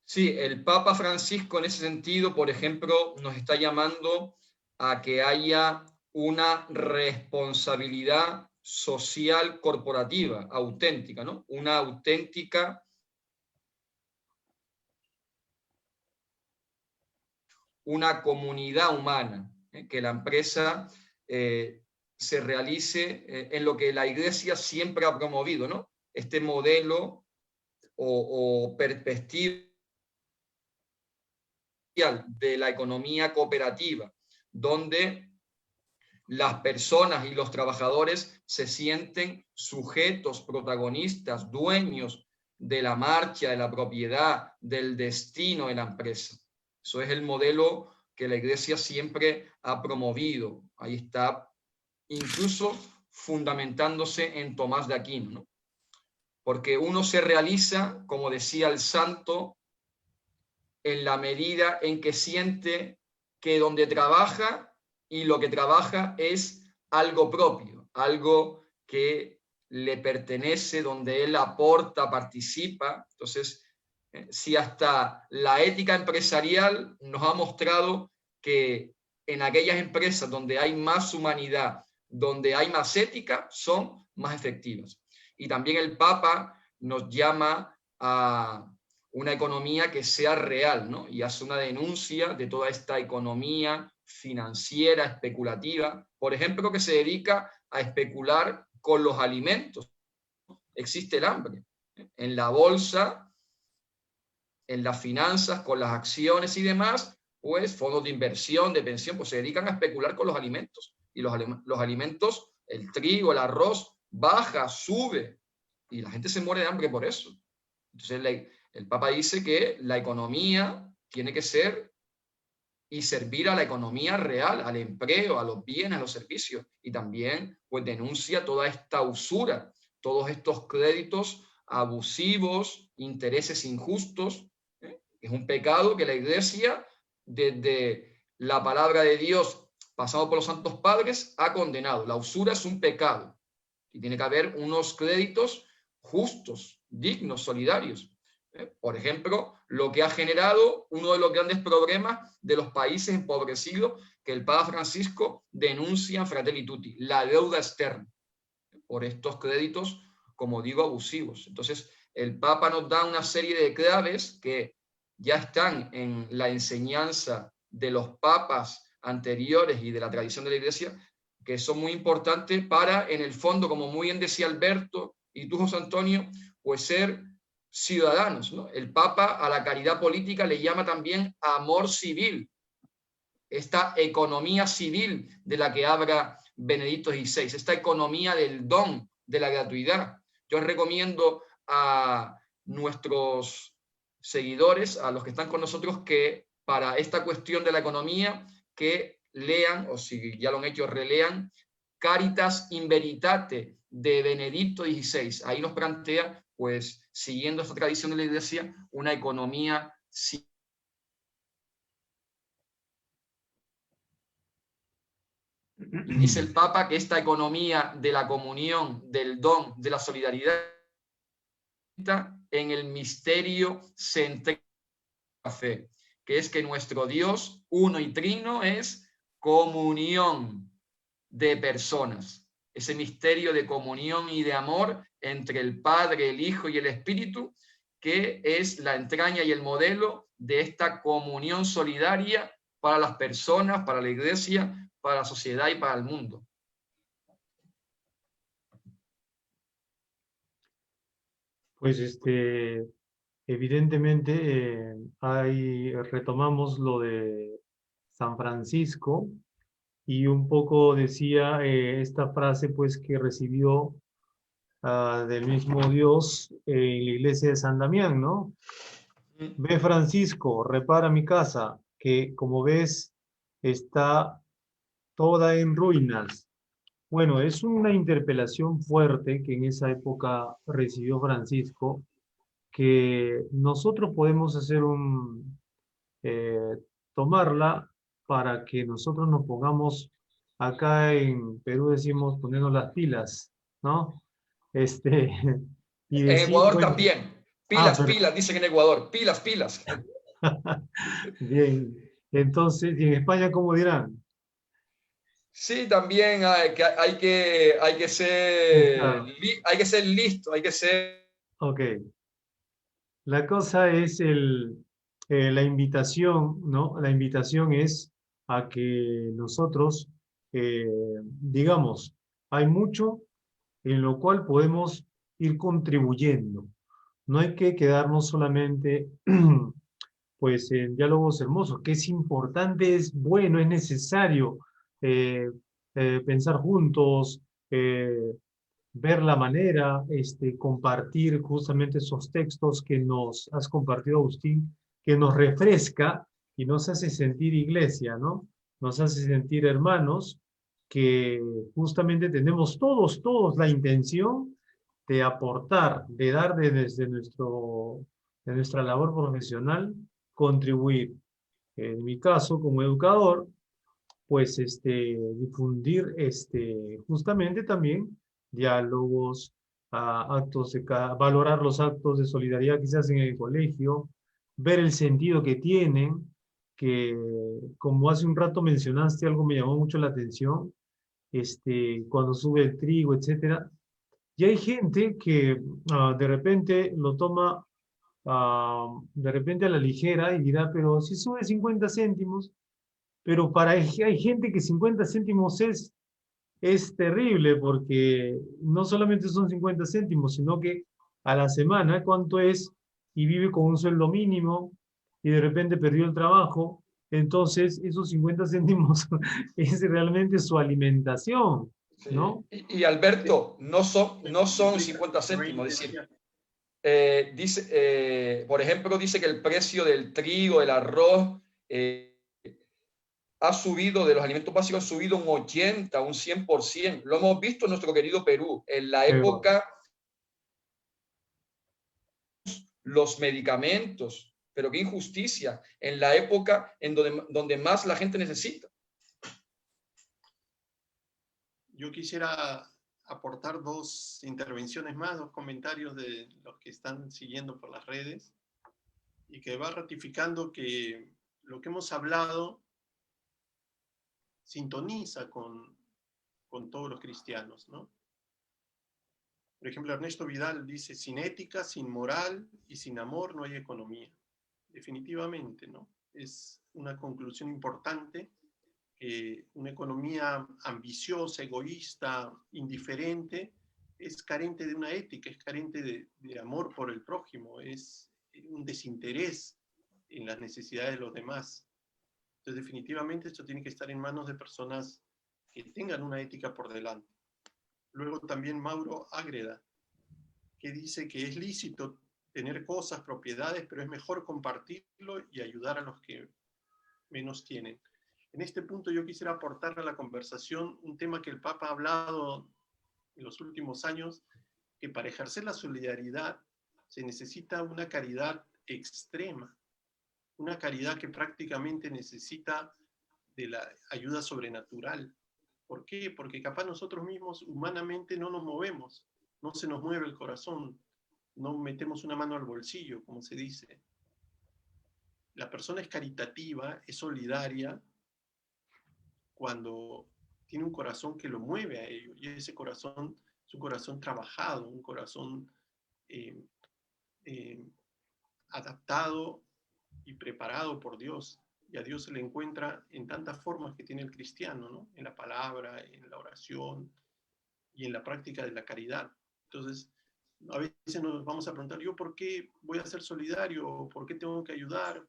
Sí, el Papa Francisco en ese sentido, por ejemplo, nos está llamando a que haya una responsabilidad social corporativa auténtica, ¿no? Una auténtica una comunidad humana, que la empresa se realice en lo que la Iglesia siempre ha promovido, ¿no? Este modelo o perspectiva de la economía cooperativa, donde las personas y los trabajadores se sienten sujetos, protagonistas, dueños de la marcha, de la propiedad, del destino de la empresa. Eso es el modelo que la Iglesia siempre ha promovido. Ahí está, incluso fundamentándose en Tomás de Aquino, ¿no? Porque uno se realiza, como decía el santo, en la medida en que siente que donde trabaja y lo que trabaja es algo propio, algo que le pertenece, donde él aporta, participa. Entonces, si hasta la ética empresarial nos ha mostrado que en aquellas empresas donde hay más humanidad, donde hay más ética, son más efectivas. Y también el Papa nos llama a una economía que sea real, ¿no? Y hace una denuncia de toda esta economía financiera, especulativa, por ejemplo, que se dedica a especular con los alimentos. Existe el hambre. En la bolsa, en las finanzas, con las acciones y demás, pues fondos de inversión, de pensión, pues se dedican a especular con los alimentos. Y los alimentos, el trigo, el arroz, baja, sube. Y la gente se muere de hambre por eso. Entonces, el Papa dice que la economía tiene que ser y servir a la economía real, al empleo, a los bienes, a los servicios. Y también pues denuncia toda esta usura, todos estos créditos abusivos, intereses injustos. Es un pecado que la Iglesia, desde la palabra de Dios, pasado por los santos padres, ha condenado. La usura es un pecado y tiene que haber unos créditos justos, dignos, solidarios. Por ejemplo, lo que ha generado uno de los grandes problemas de los países empobrecidos que el Papa Francisco denuncia en Fratelli Tutti, la deuda externa, por estos créditos, como digo, abusivos. Entonces, el Papa nos da una serie de claves que ya están en la enseñanza de los papas anteriores y de la tradición de la Iglesia, que son muy importantes para, en el fondo, como muy bien decía Alberto y tú, José Antonio, pues ser ciudadanos, ¿no? El Papa a la caridad política le llama también amor civil, esta economía civil de la que habla Benedicto XVI, esta economía del don, de la gratuidad. Yo recomiendo a nuestros seguidores, a los que están con nosotros, que para esta cuestión de la economía, que lean, o si ya lo han hecho, relean Caritas in Veritate de Benedicto XVI. Ahí nos plantea, pues, siguiendo esta tradición de la Iglesia, una economía civil. Y dice el Papa que esta economía de la comunión, del don, de la solidaridad, en el misterio central de la fe, que es que nuestro Dios, uno y trino, es comunión de personas. Ese misterio de comunión y de amor entre el Padre, el Hijo y el Espíritu, que es la entraña y el modelo de esta comunión solidaria para las personas, para la Iglesia, para la sociedad y para el mundo. Pues evidentemente ahí retomamos lo de San Francisco y un poco decía esta frase pues que recibió del mismo Dios en la iglesia de San Damián, ¿no? Ve Francisco, repara mi casa, que como ves está toda en ruinas. Bueno, es una interpelación fuerte que en esa época recibió Francisco, que nosotros podemos hacer eh, tomarla para que nosotros nos pongamos, acá en Perú decimos ponernos las pilas, ¿no? Este, y En decir, Ecuador bueno, también. ah, Pilas, pero, pilas, dicen en Ecuador. Pilas, pilas. bien, entonces, ¿y en España cómo dirán? Sí, también Claro, hay que ser listo, hay que ser... ok. La cosa es la invitación, ¿no? La invitación es a que nosotros, digamos, hay mucho en lo cual podemos ir contribuyendo. No hay que quedarnos solamente pues en diálogos hermosos, que es importante, es bueno, es necesario eh, pensar juntos, eh, ver la manera, compartir justamente esos textos que nos has compartido, Agustín, que nos refresca y nos hace sentir iglesia, ¿no? Nos hace sentir hermanos que justamente tenemos todos la intención de aportar, de dar de nuestra labor profesional, contribuir. En mi caso, como educador, pues difundir justamente también diálogos, valorar los actos de solidaridad que se hacen en el colegio, ver el sentido que tienen, que como hace un rato mencionaste, algo me llamó mucho la atención, cuando sube el trigo, etcétera. Y hay gente que de repente lo toma de repente a la ligera y dirá, pero si sube 50 céntimos, pero hay gente que 50 céntimos es terrible porque no solamente son 50 céntimos, sino que a la semana, ¿cuánto es? Y vive con un sueldo mínimo y de repente perdió el trabajo. Entonces, esos 50 céntimos es realmente su alimentación, Sí. ¿no? Y Alberto, no son 50 céntimos, es decir, por ejemplo, dice que el precio del trigo, del arroz, ha subido, de los alimentos básicos, ha subido un 80, un 100%. Lo hemos visto en nuestro querido Perú. En la Pero, época, los medicamentos, pero qué injusticia, en la época en donde más la gente necesita. Yo quisiera aportar dos intervenciones más, dos comentarios de los que están siguiendo por las redes y que va ratificando que lo que hemos hablado sintoniza con todos los cristianos, ¿no? Por ejemplo, Ernesto Vidal dice, sin ética, sin moral y sin amor no hay economía. Definitivamente, ¿no? Es una conclusión importante una economía ambiciosa, egoísta, indiferente, es carente de una ética, es carente de amor por el prójimo, es un desinterés en las necesidades de los demás. Entonces, definitivamente esto tiene que estar en manos de personas que tengan una ética por delante. Luego también Mauro Ágreda, que dice que es lícito tener cosas, propiedades, pero es mejor compartirlo y ayudar a los que menos tienen. En este punto yo quisiera aportar a la conversación un tema que el Papa ha hablado en los últimos años, que para ejercer la solidaridad se necesita una caridad extrema, una caridad que prácticamente necesita de la ayuda sobrenatural. ¿Por qué? Porque capaz nosotros mismos humanamente no nos movemos, no se nos mueve el corazón, no metemos una mano al bolsillo, como se dice. La persona es caritativa, es solidaria, cuando tiene un corazón que lo mueve a ello, y ese corazón es un corazón trabajado, un corazón adaptado y preparado por Dios, y a Dios se le encuentra en tantas formas que tiene el cristiano, ¿no? En la palabra, en la oración y en la práctica de la caridad. Entonces, a veces nos vamos a preguntar, ¿yo por qué voy a ser solidario? ¿Por qué tengo que ayudar?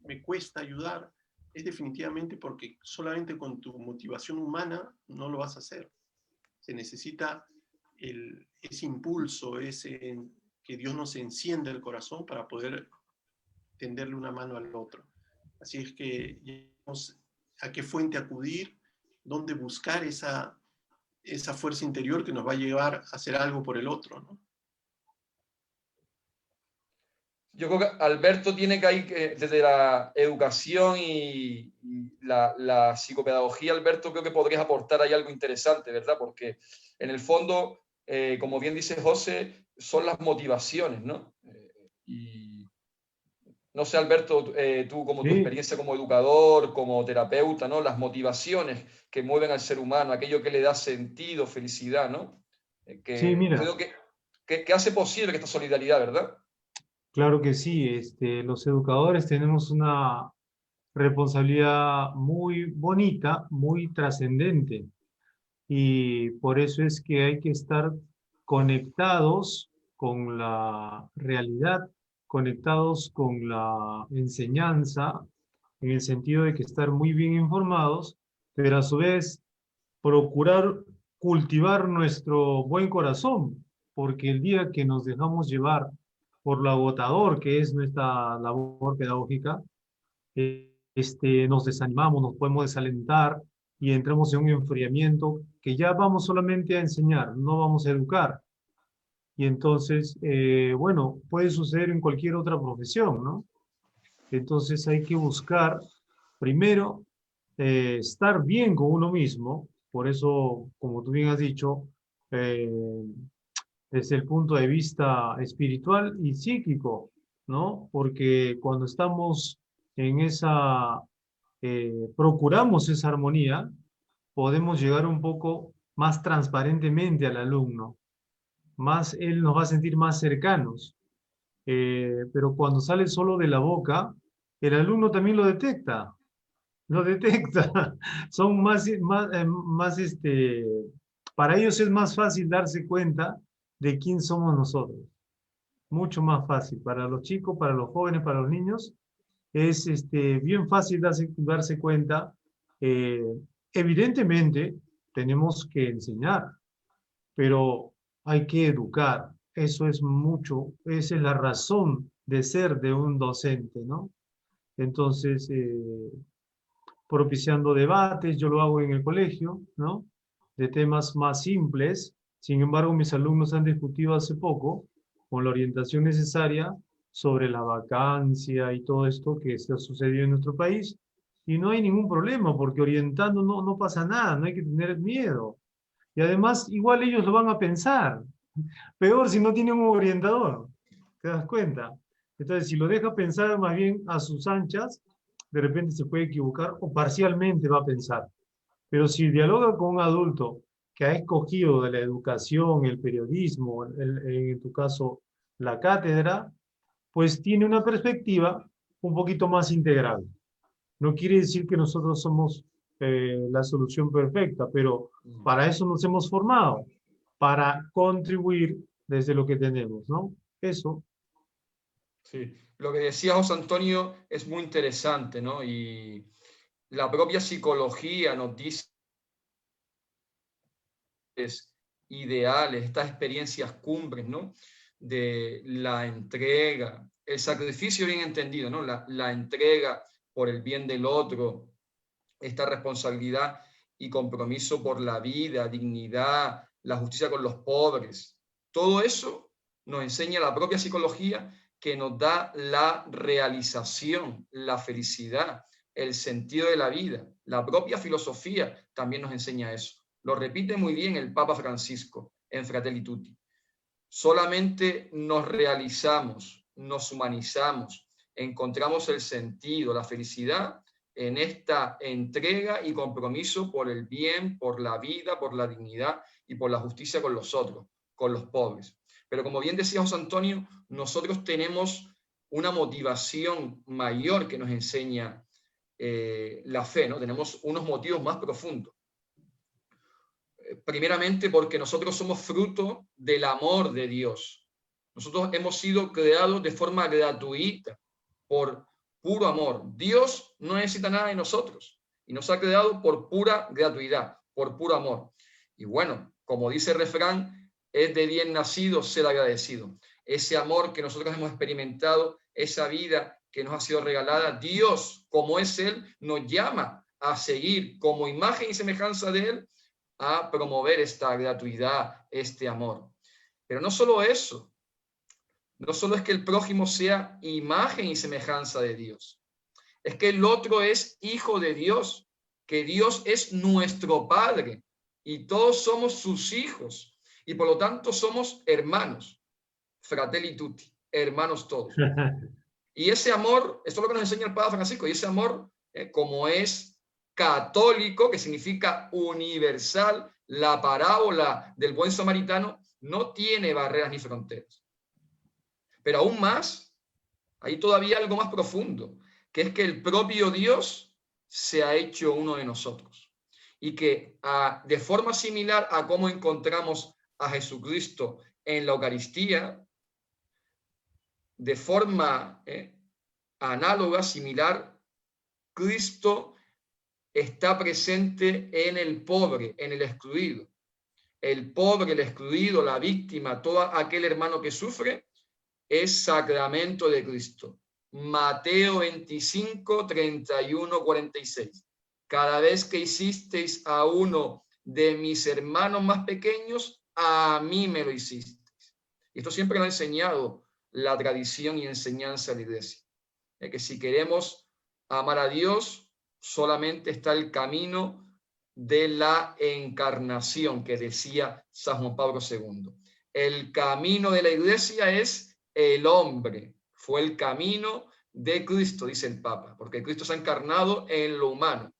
¿Me cuesta ayudar? Es definitivamente porque solamente con tu motivación humana no lo vas a hacer. Se necesita ese impulso, que Dios nos encienda el corazón para poder tenderle una mano al otro. Así es que digamos, a qué fuente acudir, dónde buscar esa fuerza interior que nos va a llevar a hacer algo por el otro, ¿no? Yo creo que Alberto tiene que ir desde la educación y la psicopedagogía. Alberto, creo que podrías aportar ahí algo interesante, ¿verdad? Porque en el fondo, como bien dice José, son las motivaciones, ¿no? Y no sé, Alberto, tú como tu experiencia como educador, como terapeuta, ¿no? Las motivaciones que mueven al ser humano, aquello que le da sentido, felicidad, ¿no? Sí, mira. Creo que hace posible esta solidaridad, ¿verdad? Claro que sí, los educadores tenemos una responsabilidad muy bonita, muy trascendente, y por eso es que hay que estar conectados con la realidad, conectados con la enseñanza, en el sentido de que estar muy bien informados, pero a su vez procurar cultivar nuestro buen corazón, porque el día que nos dejamos llevar por lo agotador que es nuestra labor pedagógica, nos desanimamos, nos podemos desalentar y entramos en un enfriamiento que ya vamos solamente a enseñar, no vamos a educar. Y entonces, bueno, puede suceder en cualquier otra profesión, ¿no? Entonces hay que buscar, primero, estar bien con uno mismo. Por eso, como tú bien has dicho, eh, desde el punto de vista espiritual y psíquico, ¿no? Porque cuando estamos en procuramos esa armonía, podemos llegar un poco más transparentemente al alumno, más él nos va a sentir más cercanos. Pero cuando sale solo de la boca, el alumno también lo detecta, lo detecta. Son para ellos es más fácil darse cuenta de quién somos nosotros. Mucho más fácil. Para los chicos, para los jóvenes, para los niños, es bien fácil darse cuenta. Eh, Evidentemente, tenemos que enseñar, pero hay que educar. Eso es mucho, esa es la razón de ser de un docente, ¿no? Entonces, propiciando debates, yo lo hago en el colegio, ¿no? De temas más simples. Sin embargo, mis alumnos han discutido hace poco, con la orientación necesaria, sobre la vacancia y todo esto que se ha sucedido en nuestro país. Y no hay ningún problema, porque orientando no pasa nada, no hay que tener miedo. Y además, igual ellos lo van a pensar. Peor si no tienen un orientador, ¿te das cuenta? Entonces, si lo deja pensar más bien a sus anchas, de repente se puede equivocar o parcialmente va a pensar. Pero si dialoga con un adulto que ha escogido de la educación, el periodismo, en tu caso la cátedra, pues tiene una perspectiva un poquito más integral. No quiere decir que nosotros somos la solución perfecta, pero para eso nos hemos formado, para contribuir desde lo que tenemos, ¿no? Eso. Sí, lo que decía José Antonio es muy interesante, ¿no? Y la propia psicología nos dice ideales, estas experiencias cumbres, ¿no? De la entrega, el sacrificio bien entendido, ¿no? La entrega por el bien del otro, esta responsabilidad y compromiso por la vida, dignidad, la justicia con los pobres. Todo eso nos enseña la propia psicología, que nos da la realización, la felicidad, el sentido de la vida. La propia filosofía también nos enseña eso. Lo repite muy bien el Papa Francisco en Fratelli Tutti. Solamente nos realizamos, nos humanizamos, encontramos el sentido, la felicidad en esta entrega y compromiso por el bien, por la vida, por la dignidad y por la justicia con los otros, con los pobres. Pero como bien decía José Antonio, nosotros tenemos una motivación mayor que nos enseña la fe, ¿no? Tenemos unos motivos más profundos. Primeramente porque nosotros somos fruto del amor de Dios. Nosotros hemos sido creados de forma gratuita, por puro amor. Dios no necesita nada de nosotros y nos ha creado por pura gratuidad, por puro amor. Y bueno, como dice el refrán, es de bien nacido ser agradecido. Ese amor que nosotros hemos experimentado, esa vida que nos ha sido regalada, Dios, como es Él, nos llama a seguir como imagen y semejanza de Él, a promover esta gratuidad, este amor. Pero no solo eso, no solo es que el prójimo sea imagen y semejanza de Dios, es que el otro es hijo de Dios, que Dios es nuestro Padre y todos somos sus hijos y por lo tanto somos hermanos, fratelli tutti, hermanos todos. Y ese amor, esto es lo que nos enseña el Papa Francisco, y ese amor, como es católico, que significa universal, la parábola del buen samaritano no tiene barreras ni fronteras. Pero aún más, hay todavía algo más profundo, que es que el propio Dios se ha hecho uno de nosotros. Y que de forma similar a cómo encontramos a Jesucristo en la Eucaristía, de forma análoga, similar, Cristo está presente en el pobre, en el excluido. El pobre, el excluido, la víctima, todo aquel hermano que sufre, es sacramento de Cristo. Mateo 25, 31, 46. Cada vez que hicisteis a uno de mis hermanos más pequeños, a mí me lo hicisteis. Y esto siempre lo ha enseñado la tradición y enseñanza de la Iglesia. Que si queremos amar a Dios, solamente está el camino de la encarnación, que decía San Juan Pablo II. El camino de la Iglesia es el hombre. Fue el camino de Cristo, dice el Papa, porque Cristo se ha encarnado en lo humano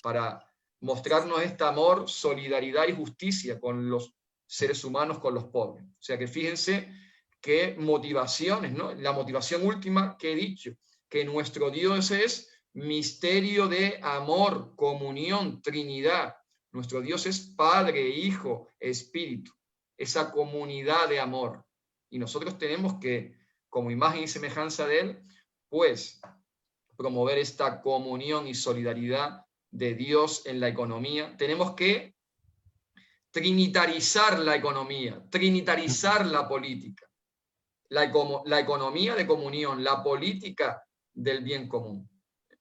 para mostrarnos este amor, solidaridad y justicia con los seres humanos, con los pobres. O sea que fíjense qué motivaciones, ¿no? La motivación última que he dicho, que nuestro Dios es misterio de amor, comunión, Trinidad. Nuestro Dios es Padre, Hijo, Espíritu, esa comunidad de amor. Y nosotros tenemos que, como imagen y semejanza de Él, pues promover esta comunión y solidaridad de Dios en la economía. Tenemos que trinitarizar la economía, trinitarizar la política, la economía de comunión, la política del bien común.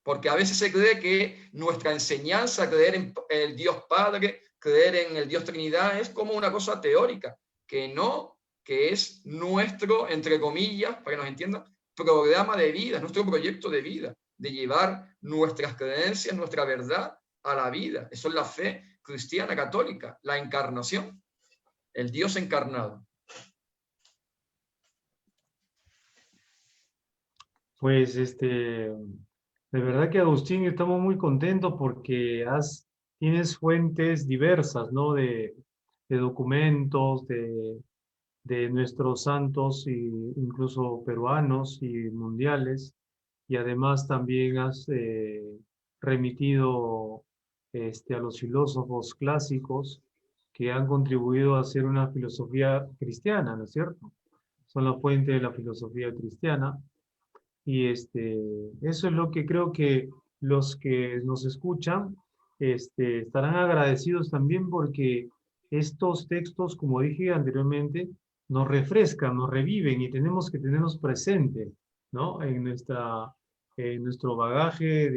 Porque a veces se cree que nuestra enseñanza, creer en el Dios Padre, creer en el Dios Trinidad, es como una cosa teórica, que no, que es nuestro, entre comillas, para que nos entiendan, programa de vida, nuestro proyecto de vida, de llevar nuestras creencias, nuestra verdad a la vida. Eso es la fe cristiana católica, la encarnación, el Dios encarnado. Pues de verdad que Agustín, estamos muy contentos porque tienes fuentes diversas, ¿no? De documentos, de nuestros santos, incluso peruanos y mundiales, y además también has remitido a los filósofos clásicos que han contribuido a hacer una filosofía cristiana, ¿no es cierto? Son la fuente de la filosofía cristiana. Y eso es lo que creo que los que nos escuchan estarán agradecidos también porque estos textos, como dije anteriormente, nos refrescan, nos reviven y tenemos que tenerlos presentes, ¿no? En nuestro bagaje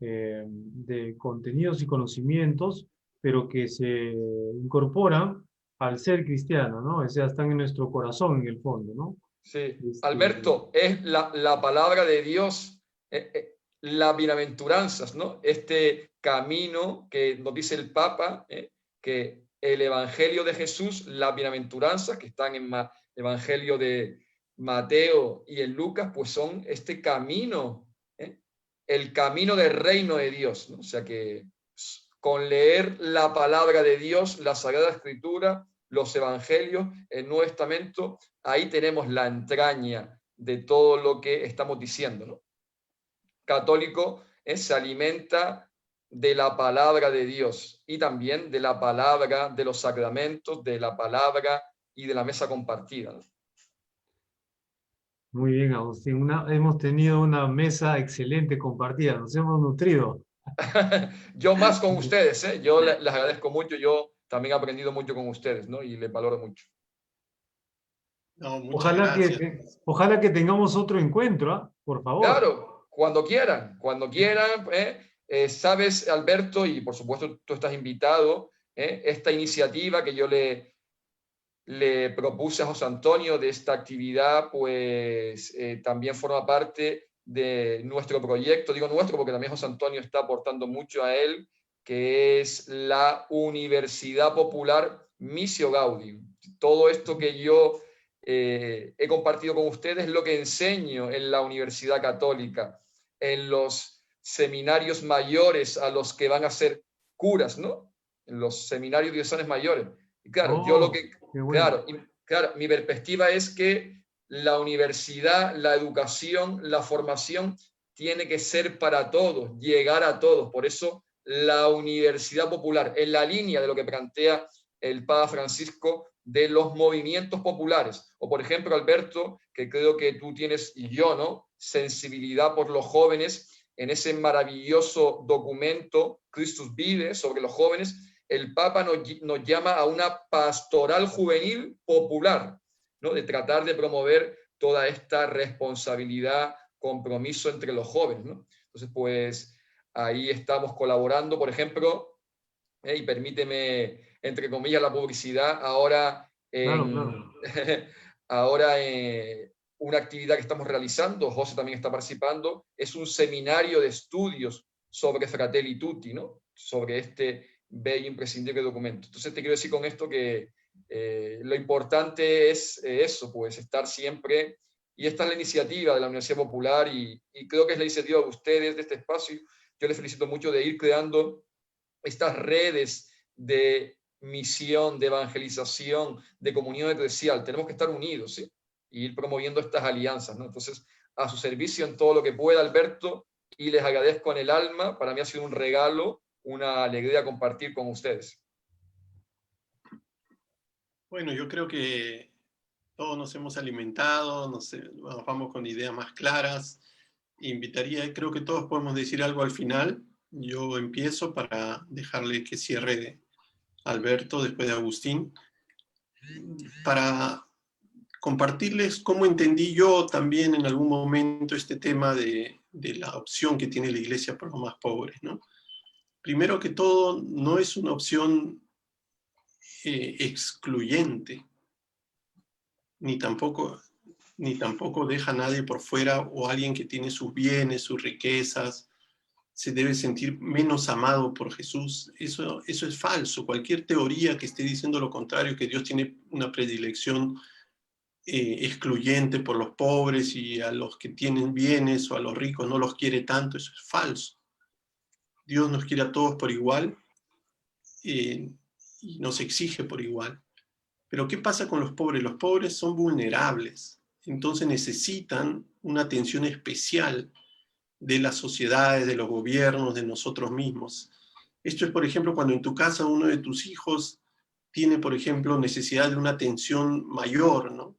de contenidos y conocimientos, pero que se incorporan al ser cristiano, ¿no? O sea, están en nuestro corazón en el fondo, ¿no? Sí, Este, Alberto, es la palabra de Dios, las bienaventuranzas, ¿no? Este camino que nos dice el Papa, que el Evangelio de Jesús, las bienaventuranzas que están en el Evangelio de Mateo y en Lucas, pues son este camino, el camino del reino de Dios, ¿no? O sea que con leer la palabra de Dios, la Sagrada Escritura, los Evangelios, el Nuevo Testamento, ahí tenemos la entraña de todo lo que estamos diciendo, ¿no? Católico se alimenta de la palabra de Dios y también de la palabra de los sacramentos, de la palabra y de la mesa compartida, ¿no? Muy bien, Agustín. Hemos tenido una mesa excelente compartida, nos hemos nutrido. Yo más con ustedes, ¿eh? Yo les agradezco mucho, yo también he aprendido mucho con ustedes, ¿no? Y les valoro mucho. No, muchas Ojalá gracias. ojalá que tengamos otro encuentro, ¿ah? Por favor. Claro, cuando quieran, sabes, Alberto, y por supuesto tú estás invitado, esta iniciativa que yo le propuse a José Antonio de esta actividad, pues también forma parte de nuestro proyecto, digo nuestro porque también José Antonio está aportando mucho a él, que es la Universidad Popular Missio Gaudium. Todo esto que yo he compartido con ustedes es lo que enseño en la Universidad Católica, en los seminarios mayores a los que van a ser curas, ¿no? En los seminarios diocesanos mayores. Y claro, yo lo Oh, que, qué bueno. claro, mi perspectiva es que la universidad, la educación, la formación tiene que ser para todos, llegar a todos. Por eso la universidad popular, en la línea de lo que plantea el Papa Francisco de los movimientos populares. O por ejemplo, Alberto, que creo que tú tienes, y yo, ¿no? Sensibilidad por los jóvenes, en ese maravilloso documento, Christus Vive, sobre los jóvenes, el Papa nos llama a una pastoral juvenil popular, ¿no? De tratar de promover toda esta responsabilidad, compromiso entre los jóvenes, ¿no? Entonces, pues ahí estamos colaborando, por ejemplo, y permíteme, entre comillas, la publicidad, ahora Claro, en, claro. ahora una actividad que estamos realizando, José también está participando, es un seminario de estudios sobre Fratelli Tutti, ¿no? Sobre este bello imprescindible documento. Entonces te quiero decir con esto que lo importante es eso, pues estar siempre, y esta es la iniciativa de la Universidad Popular y creo que es la iniciativa de ustedes, de este espacio. Yo les felicito mucho de ir creando estas redes de misión, de evangelización, de comunión eclesial. Tenemos que estar unidos, ¿sí? Y ir promoviendo estas alianzas, ¿no? Entonces, a su servicio en todo lo que pueda, Alberto, y les agradezco en el alma. Para mí ha sido un regalo, una alegría compartir con ustedes. Bueno, yo creo que todos nos hemos alimentado, nos vamos con ideas más claras. Invitaría, creo que todos podemos decir algo al final. Yo empiezo para dejarle que cierre Alberto después de Agustín, para compartirles cómo entendí yo también en algún momento este tema de la opción que tiene la Iglesia por los más pobres, ¿no? Primero que todo, no es una opción excluyente, ni tampoco deja a nadie por fuera o alguien que tiene sus bienes, sus riquezas, se debe sentir menos amado por Jesús. Eso es falso. Cualquier teoría que esté diciendo lo contrario, que Dios tiene una predilección excluyente por los pobres y a los que tienen bienes o a los ricos no los quiere tanto, eso es falso. Dios nos quiere a todos por igual y nos exige por igual. Pero ¿qué pasa con los pobres? Los pobres son vulnerables, entonces necesitan una atención especial de las sociedades, de los gobiernos, de nosotros mismos. Esto es, por ejemplo, cuando en tu casa uno de tus hijos tiene, por ejemplo, necesidad de una atención mayor, ¿no?,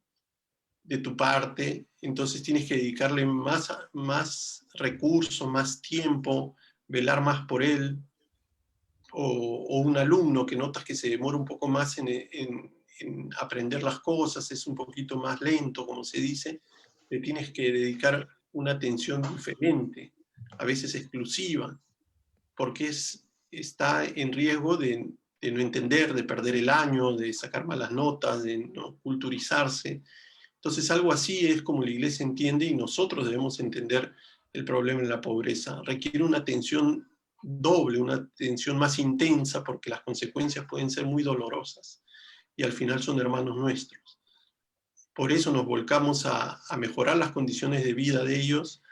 de tu parte, entonces tienes que dedicarle más recursos, más tiempo, velar más por él, o un alumno que notas que se demora un poco más en aprender las cosas, es un poquito más lento, como se dice, le tienes que dedicar una atención diferente, a veces exclusiva, porque está en riesgo de no entender, de perder el año, de sacar malas notas, de no culturizarse. Entonces algo así es como la Iglesia entiende, y nosotros debemos entender el problema de la pobreza. Requiere una atención doble, una atención más intensa, porque las consecuencias pueden ser muy dolorosas y al final son hermanos nuestros. Por eso nos volcamos a mejorar las condiciones de vida de ellos,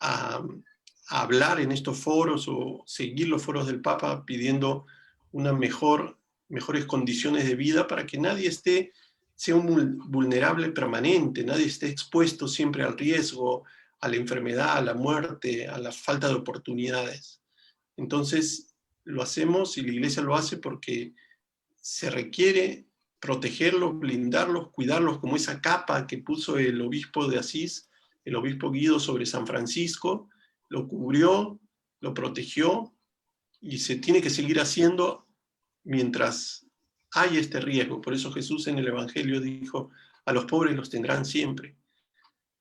a hablar en estos foros o seguir los foros del Papa pidiendo mejores condiciones de vida para que nadie sea un vulnerable permanente, nadie esté expuesto siempre al riesgo, a la enfermedad, a la muerte, a la falta de oportunidades. Entonces lo hacemos, y la Iglesia lo hace porque se requiere protegerlos, blindarlos, cuidarlos, como esa capa que puso el obispo de Asís, el obispo Guido, sobre San Francisco, lo cubrió, lo protegió, y se tiene que seguir haciendo mientras hay este riesgo. Por eso Jesús en el Evangelio dijo: a los pobres los tendrán siempre,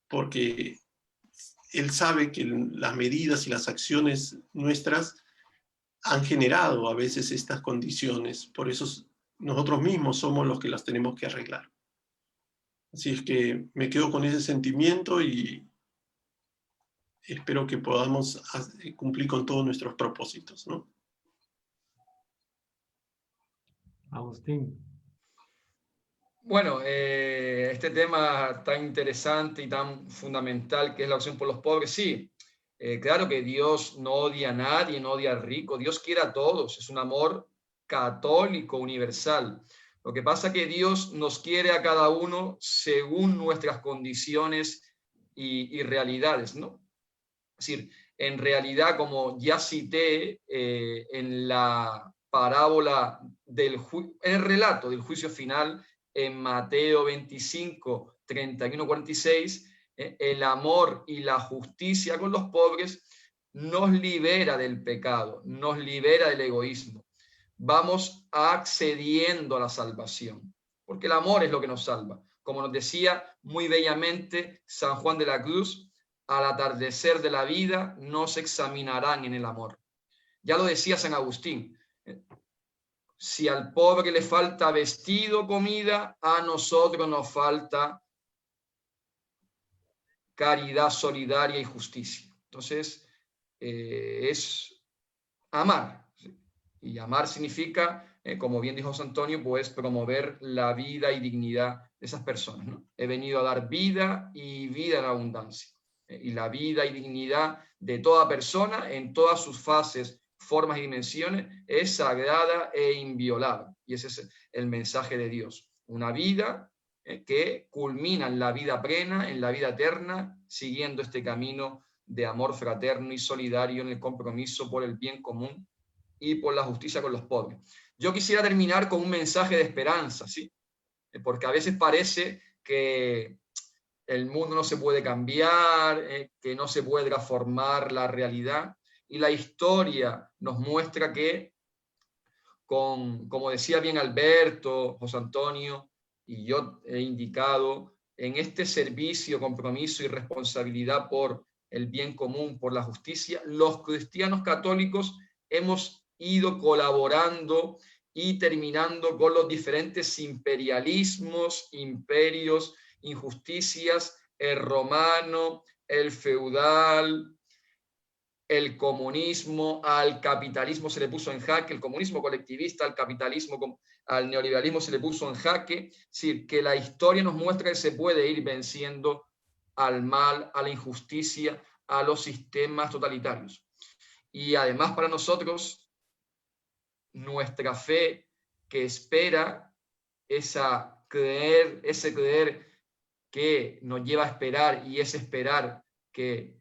porque Él sabe que las medidas y las acciones nuestras han generado a veces estas condiciones, por eso nosotros mismos somos los que las tenemos que arreglar. Así es que me quedo con ese sentimiento y espero que podamos cumplir con todos nuestros propósitos, ¿no? Agustín. Bueno, este tema tan interesante y tan fundamental que es la acción por los pobres, sí, claro que Dios no odia a nadie, no odia al rico, Dios quiere a todos, es un amor católico, universal. Lo que pasa es que Dios nos quiere a cada uno según nuestras condiciones y realidades, ¿no? Es decir, en realidad, como ya cité en la parábola en el relato del juicio final, en Mateo 25, 31, 46, el amor y la justicia con los pobres nos libera del pecado, nos libera del egoísmo. Vamos accediendo a la salvación, porque el amor es lo que nos salva. Como nos decía muy bellamente San Juan de la Cruz, al atardecer de la vida nos examinarán en el amor. Ya lo decía San Agustín. Si al pobre le falta vestido, comida, a nosotros nos falta caridad solidaria y justicia. Entonces, es amar. Y amar significa, como bien dijo San Antonio, pues promover la vida y dignidad de esas personas, ¿no? He venido a dar vida y vida en abundancia. Y la vida y dignidad de toda persona en todas sus fases, formas y dimensiones es sagrada e inviolable. Y ese es el mensaje de Dios. Una vida que culmina en la vida plena, en la vida eterna, siguiendo este camino de amor fraterno y solidario en el compromiso por el bien común y por la justicia con los pobres. Yo quisiera terminar con un mensaje de esperanza, ¿sí? Porque a veces parece que el mundo no se puede cambiar, que no se puede transformar la realidad, y la historia nos muestra que, como decía bien Alberto, José Antonio, y yo he indicado, en este servicio, compromiso y responsabilidad por el bien común, por la justicia, los cristianos católicos hemos ido colaborando y terminando con los diferentes imperialismos, imperios, injusticias, el romano, el feudal, el comunismo, al capitalismo se le puso en jaque, el comunismo colectivista, al capitalismo, al neoliberalismo se le puso en jaque. Es decir, que la historia nos muestra que se puede ir venciendo al mal, a la injusticia, a los sistemas totalitarios. Y además para nosotros, nuestra fe que espera ese creer que nos lleva a esperar, y ese esperar que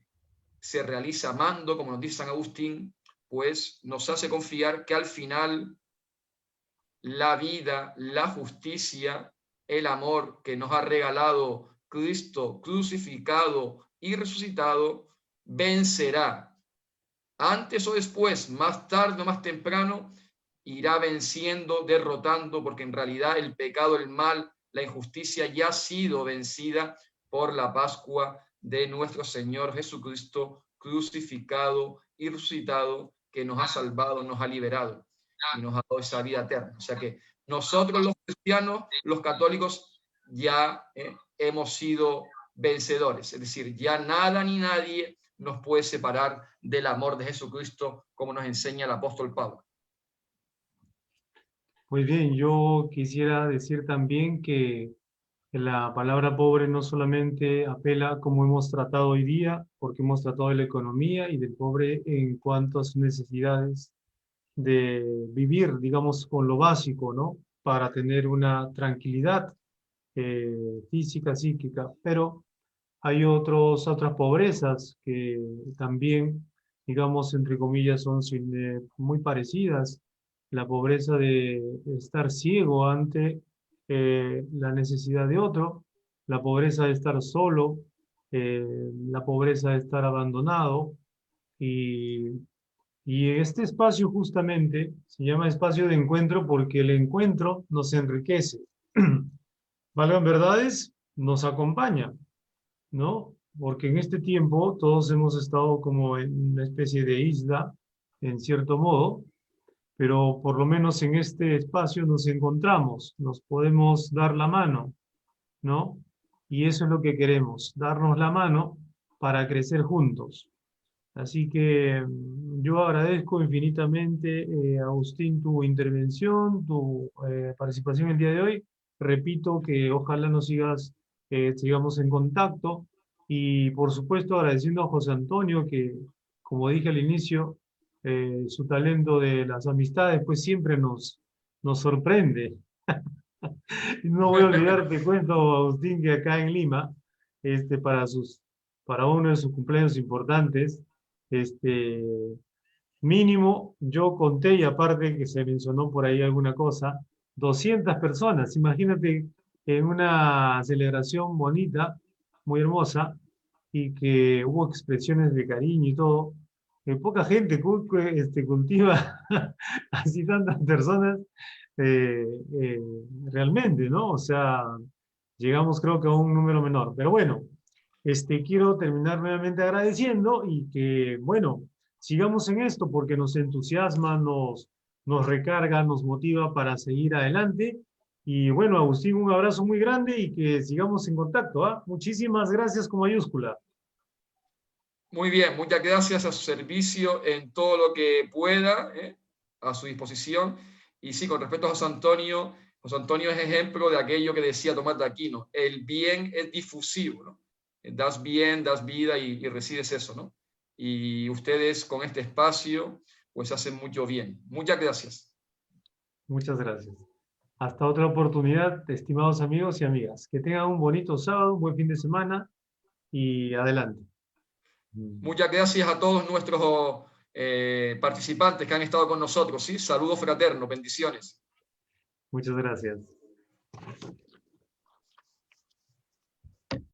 se realiza amando, como nos dice San Agustín, pues nos hace confiar que al final la vida, la justicia, el amor que nos ha regalado Cristo crucificado y resucitado, vencerá. Antes o después, más tarde o más temprano, irá venciendo, derrotando, porque en realidad el pecado, el mal, la injusticia ya ha sido vencida por la Pascua de nuestro Señor Jesucristo crucificado y resucitado, que nos ha salvado, nos ha liberado y nos ha dado esa vida eterna. O sea que nosotros los cristianos, los católicos, ya hemos sido vencedores. Es decir, ya nada ni nadie nos puede separar del amor de Jesucristo, como nos enseña el apóstol Pablo. Muy bien, yo quisiera decir también que la palabra pobre no solamente apela, como hemos tratado hoy día, porque hemos tratado de la economía y del pobre en cuanto a sus necesidades de vivir, digamos, con lo básico, ¿no? Para tener una tranquilidad física, psíquica, pero hay otras pobrezas que también, digamos, entre comillas, son muy parecidas. La pobreza de estar ciego ante la necesidad de otro, la pobreza de estar solo, la pobreza de estar abandonado. Y este espacio justamente se llama espacio de encuentro porque el encuentro nos enriquece. Valgan verdades, nos acompaña, ¿no? Porque en este tiempo todos hemos estado como en una especie de isla, en cierto modo, pero por lo menos en este espacio nos encontramos, nos podemos dar la mano, ¿no? Y eso es lo que queremos, darnos la mano para crecer juntos. Así que yo agradezco infinitamente, Agustín, tu intervención, tu participación el día de hoy. Repito que ojalá nos sigamos en contacto y por supuesto agradeciendo a José Antonio que, como dije al inicio, su talento de las amistades pues siempre nos sorprende. No voy a olvidar, te cuento, Agustín, que acá en Lima, para uno de sus cumpleaños importantes, mínimo, yo conté, y aparte que se mencionó por ahí alguna cosa, 200 personas. Imagínate en una celebración bonita, muy hermosa, y que hubo expresiones de cariño y todo. Poca gente cultiva así tantas personas eh, eh, realmente, ¿no? O sea, llegamos creo que a un número menor. Pero bueno, quiero terminar nuevamente agradeciendo y que, bueno, sigamos en esto porque nos entusiasma, nos recarga, nos motiva para seguir adelante. Y bueno, Agustín, un abrazo muy grande y que sigamos en contacto, ¿ah? Muchísimas gracias con mayúscula. Muy bien, muchas gracias, a su servicio en todo lo que pueda, a su disposición. Y sí, con respecto a José Antonio es ejemplo de aquello que decía Tomás de Aquino: el bien es difusivo, ¿no? Das bien, das vida y recibes eso, ¿no? Y ustedes con este espacio pues hacen mucho bien. Muchas gracias. Muchas gracias. Hasta otra oportunidad, estimados amigos y amigas. Que tengan un bonito sábado, un buen fin de semana y adelante. Muchas gracias a todos nuestros participantes que han estado con nosotros, ¿sí? Saludos fraternos, bendiciones. Muchas gracias.